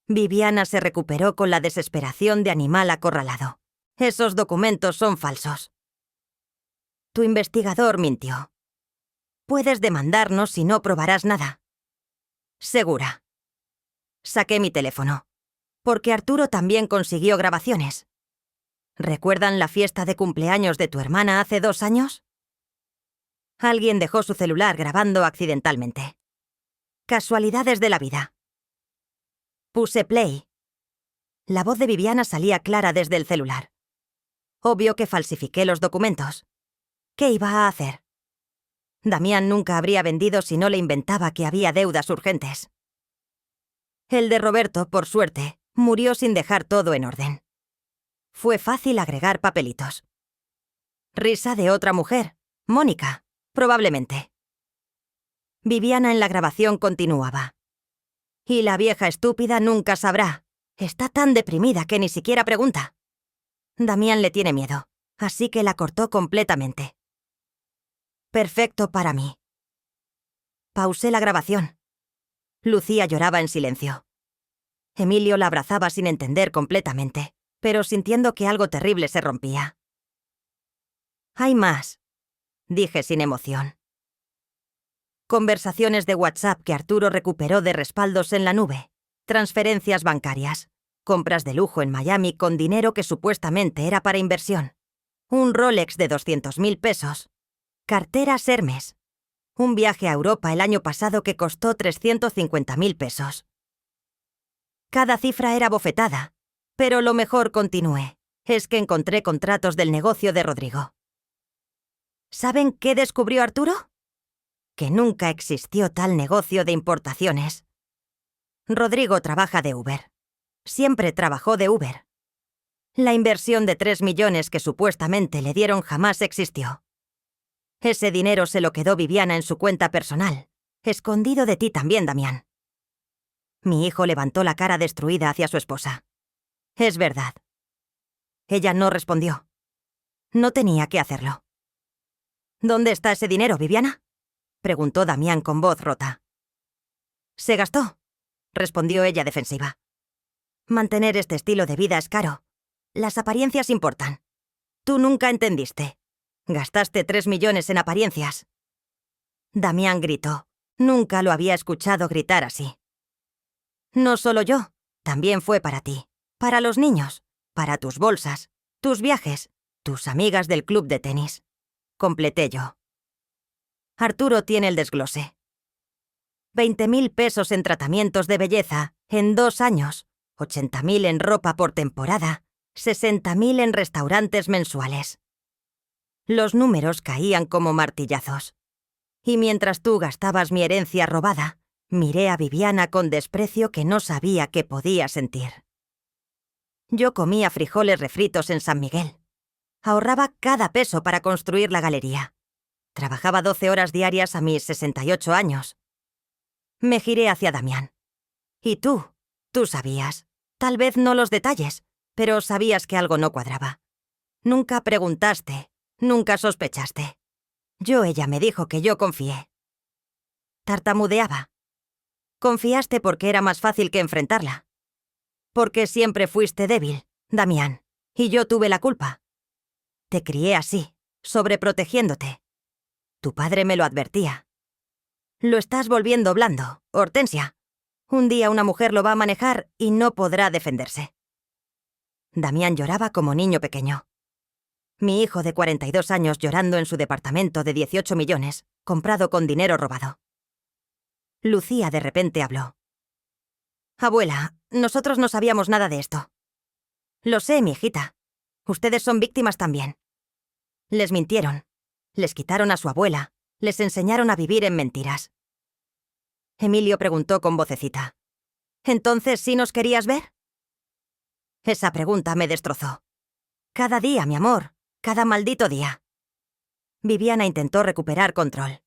Viviana se recuperó con la desesperación de animal acorralado. Esos documentos son falsos. Tu investigador mintió. Puedes demandarnos si no probarás nada. Segura. Saqué mi teléfono, porque Arturo también consiguió grabaciones. ¿Recuerdan la fiesta de cumpleaños de tu hermana hace 2 años? Alguien dejó su celular grabando accidentalmente. Casualidades de la vida. Puse play. La voz de Viviana salía clara desde el celular. Obvio que falsifiqué los documentos. ¿Qué iba a hacer? Damián nunca habría vendido si no le inventaba que había deudas urgentes. El de Roberto, por suerte, murió sin dejar todo en orden. Fue fácil agregar papelitos. Risa de otra mujer, Mónica, probablemente. Viviana en la grabación continuaba. Y la vieja estúpida nunca sabrá. Está tan deprimida que ni siquiera pregunta. Damián le tiene miedo, así que la cortó completamente. Perfecto para mí. Pausé la grabación. Lucía lloraba en silencio. Emilio la abrazaba sin entender completamente, pero sintiendo que algo terrible se rompía. «Hay más», dije sin emoción. Conversaciones de WhatsApp que Arturo recuperó de respaldos en la nube, transferencias bancarias, compras de lujo en Miami con dinero que supuestamente era para inversión, un Rolex de 200.000 pesos, carteras Hermes, un viaje a Europa el año pasado que costó 350.000 pesos. Cada cifra era bofetada, pero lo mejor, continué, es que encontré contratos del negocio de Rodrigo. ¿Saben qué descubrió Arturo? Que nunca existió tal negocio de importaciones. Rodrigo trabaja de Uber. Siempre trabajó de Uber. La inversión de 3 millones que supuestamente le dieron jamás existió. Ese dinero se lo quedó Viviana en su cuenta personal, escondido de ti también, Damián. Mi hijo levantó la cara destruida hacia su esposa. Es verdad. Ella no respondió. No tenía que hacerlo. ¿Dónde está ese dinero, Viviana?, preguntó Damián con voz rota. Se gastó, respondió ella defensiva. Mantener este estilo de vida es caro. Las apariencias importan. Tú nunca entendiste. Gastaste 3 millones en apariencias. Damián gritó. Nunca lo había escuchado gritar así. No solo yo, también fue para ti, para los niños, para tus bolsas, tus viajes, tus amigas del club de tenis. Completé yo. Arturo tiene el desglose. 20.000 pesos en tratamientos de belleza en 2 años, 80.000 en ropa por temporada, 60.000 en restaurantes mensuales. Los números caían como martillazos. Y mientras tú gastabas mi herencia robada, miré a Viviana con desprecio que no sabía que podía sentir. Yo comía frijoles refritos en San Miguel. Ahorraba cada peso para construir la galería. Trabajaba 12 horas diarias a mis 68 años. Me giré hacia Damián. Y tú sabías. Tal vez no los detalles, pero sabías que algo no cuadraba. Nunca preguntaste, nunca sospechaste. Ella me dijo que yo confié. Tartamudeaba. Confiaste porque era más fácil que enfrentarla. Porque siempre fuiste débil, Damián, y yo tuve la culpa. Te crié así, sobreprotegiéndote. Tu padre me lo advertía. Lo estás volviendo blando, Hortensia. Un día una mujer lo va a manejar y no podrá defenderse. Damián lloraba como niño pequeño. Mi hijo de 42 años llorando en su departamento de 18 millones, comprado con dinero robado. Lucía de repente habló. Abuela, nosotros no sabíamos nada de esto. Lo sé, mi hijita. Ustedes son víctimas también. Les mintieron. Les quitaron a su abuela. Les enseñaron a vivir en mentiras. Emilio preguntó con vocecita. ¿Entonces sí nos querías ver? Esa pregunta me destrozó. Cada día, mi amor. Cada maldito día. Viviana intentó recuperar control.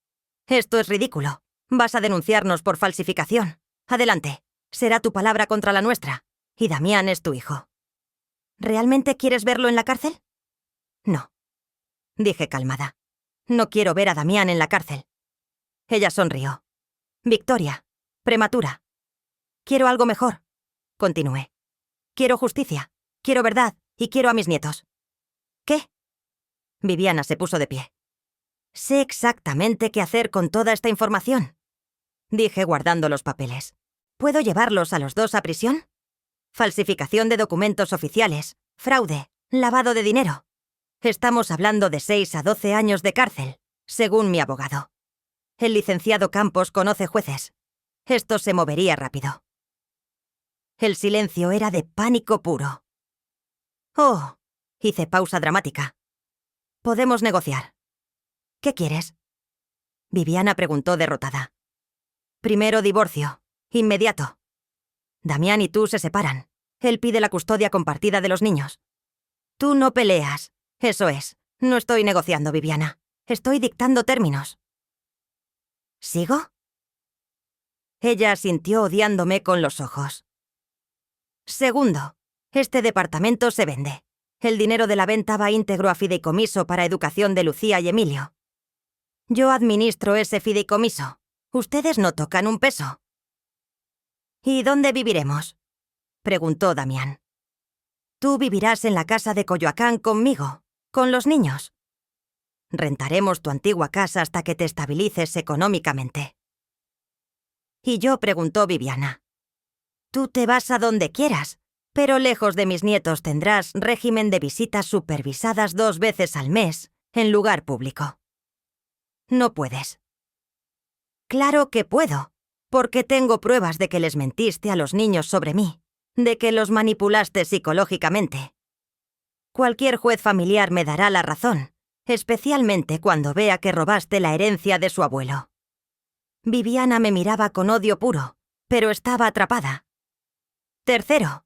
Esto es ridículo. Vas a denunciarnos por falsificación. Adelante. Será tu palabra contra la nuestra. Y Damián es tu hijo. ¿Realmente quieres verlo en la cárcel? No. Dije calmada. No quiero ver a Damián en la cárcel. Ella sonrió. Victoria. Prematura. Quiero algo mejor. Continué. Quiero justicia. Quiero verdad. Y quiero a mis nietos. ¿Qué? Viviana se puso de pie. Sé exactamente qué hacer con toda esta información. Dije guardando los papeles. ¿Puedo llevarlos a los dos a prisión? Falsificación de documentos oficiales, fraude, lavado de dinero. Estamos hablando de 6 a 12 años de cárcel, según mi abogado. El licenciado Campos conoce jueces. Esto se movería rápido. El silencio era de pánico puro. Oh, hice pausa dramática. Podemos negociar. ¿Qué quieres? Viviana preguntó derrotada. Primero divorcio. Inmediato. Damián y tú se separan. Él pide la custodia compartida de los niños. Tú no peleas. Eso es. No estoy negociando, Viviana. Estoy dictando términos. ¿Sigo? Ella asintió odiándome con los ojos. Segundo, este departamento se vende. El dinero de la venta va íntegro a fideicomiso para educación de Lucía y Emilio. Yo administro ese fideicomiso. Ustedes no tocan un peso. ¿Y dónde viviremos?, preguntó Damián. Tú vivirás en la casa de Coyoacán conmigo, con los niños. Rentaremos tu antigua casa hasta que te estabilices económicamente. Y yo, preguntó Viviana. Tú te vas a donde quieras, pero lejos de mis nietos tendrás régimen de visitas supervisadas 2 veces al mes, en lugar público. No puedes. Claro que puedo, porque tengo pruebas de que les mentiste a los niños sobre mí, de que los manipulaste psicológicamente. Cualquier juez familiar me dará la razón, especialmente cuando vea que robaste la herencia de su abuelo. Viviana me miraba con odio puro, pero estaba atrapada. Tercero,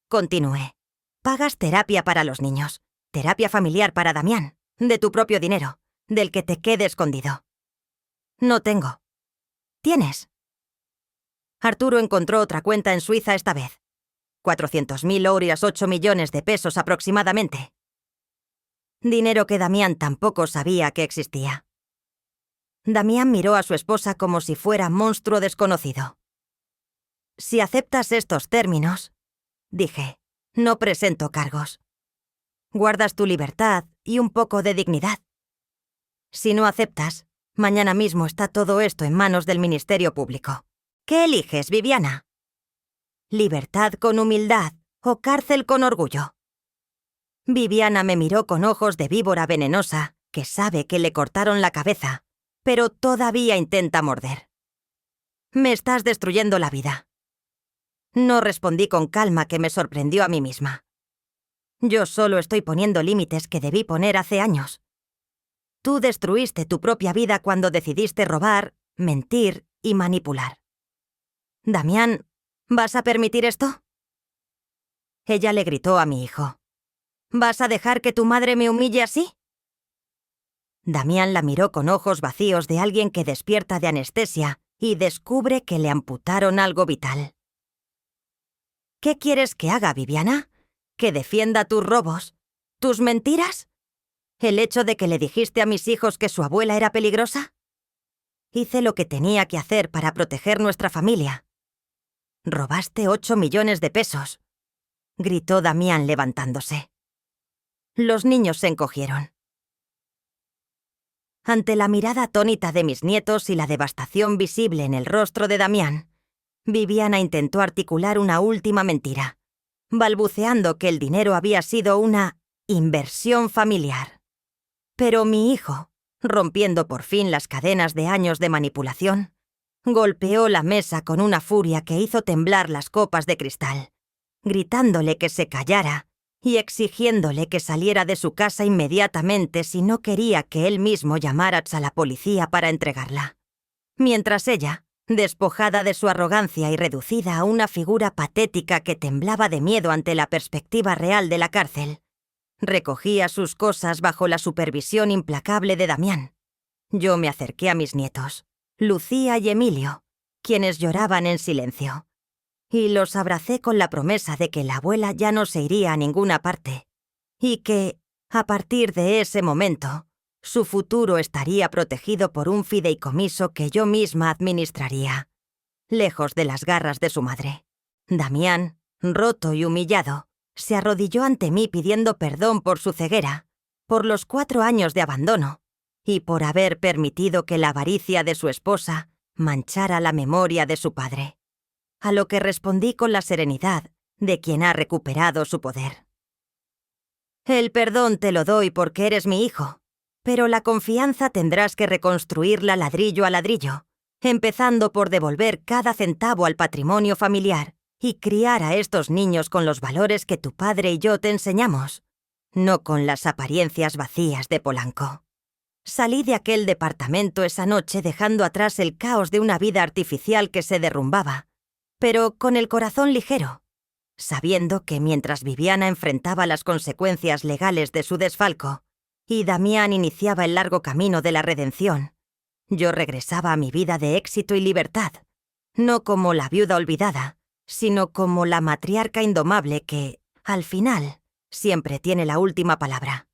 continué, pagas terapia para los niños, terapia familiar para Damián, de tu propio dinero, del que te quede escondido. No tengo. ¿Tienes? Arturo encontró otra cuenta en Suiza esta vez. 400.000 euros, 8 millones de pesos aproximadamente. Dinero que Damián tampoco sabía que existía. Damián miró a su esposa como si fuera monstruo desconocido. Si aceptas estos términos, dije, no presento cargos. Guardas tu libertad y un poco de dignidad. Si no aceptas, mañana mismo está todo esto en manos del Ministerio Público. ¿Qué eliges, Viviana? ¿Libertad con humildad o cárcel con orgullo? Viviana me miró con ojos de víbora venenosa que sabe que le cortaron la cabeza, pero todavía intenta morder. Me estás destruyendo la vida. No respondí con calma, que me sorprendió a mí misma. Yo solo estoy poniendo límites que debí poner hace años. Tú destruiste tu propia vida cuando decidiste robar, mentir y manipular. Damián, ¿vas a permitir esto? Ella le gritó a mi hijo. ¿Vas a dejar que tu madre me humille así? Damián la miró con ojos vacíos de alguien que despierta de anestesia y descubre que le amputaron algo vital. ¿Qué quieres que haga, Viviana? ¿Que defienda tus robos? ¿Tus mentiras? ¿El hecho de que le dijiste a mis hijos que su abuela era peligrosa? Hice lo que tenía que hacer para proteger nuestra familia. Robaste 8 millones de pesos, gritó Damián levantándose. Los niños se encogieron. Ante la mirada atónita de mis nietos y la devastación visible en el rostro de Damián, Viviana intentó articular una última mentira, balbuceando que el dinero había sido una inversión familiar. Pero mi hijo, rompiendo por fin las cadenas de años de manipulación, golpeó la mesa con una furia que hizo temblar las copas de cristal, gritándole que se callara y exigiéndole que saliera de su casa inmediatamente si no quería que él mismo llamara a la policía para entregarla. Mientras ella, despojada de su arrogancia y reducida a una figura patética que temblaba de miedo ante la perspectiva real de la cárcel, recogía sus cosas bajo la supervisión implacable de Damián. Yo me acerqué a mis nietos, Lucía y Emilio, quienes lloraban en silencio, y los abracé con la promesa de que la abuela ya no se iría a ninguna parte, y que, a partir de ese momento, su futuro estaría protegido por un fideicomiso que yo misma administraría, lejos de las garras de su madre. Damián, roto y humillado, se arrodilló ante mí pidiendo perdón por su ceguera, por los 4 años de abandono, y por haber permitido que la avaricia de su esposa manchara la memoria de su padre. A lo que respondí con la serenidad de quien ha recuperado su poder. El perdón te lo doy porque eres mi hijo, pero la confianza tendrás que reconstruirla ladrillo a ladrillo, empezando por devolver cada centavo al patrimonio familiar y criar a estos niños con los valores que tu padre y yo te enseñamos, no con las apariencias vacías de Polanco. Salí de aquel departamento esa noche dejando atrás el caos de una vida artificial que se derrumbaba, pero con el corazón ligero, sabiendo que mientras Viviana enfrentaba las consecuencias legales de su desfalco y Damián iniciaba el largo camino de la redención, yo regresaba a mi vida de éxito y libertad, no como la viuda olvidada, sino como la matriarca indomable que, al final, siempre tiene la última palabra.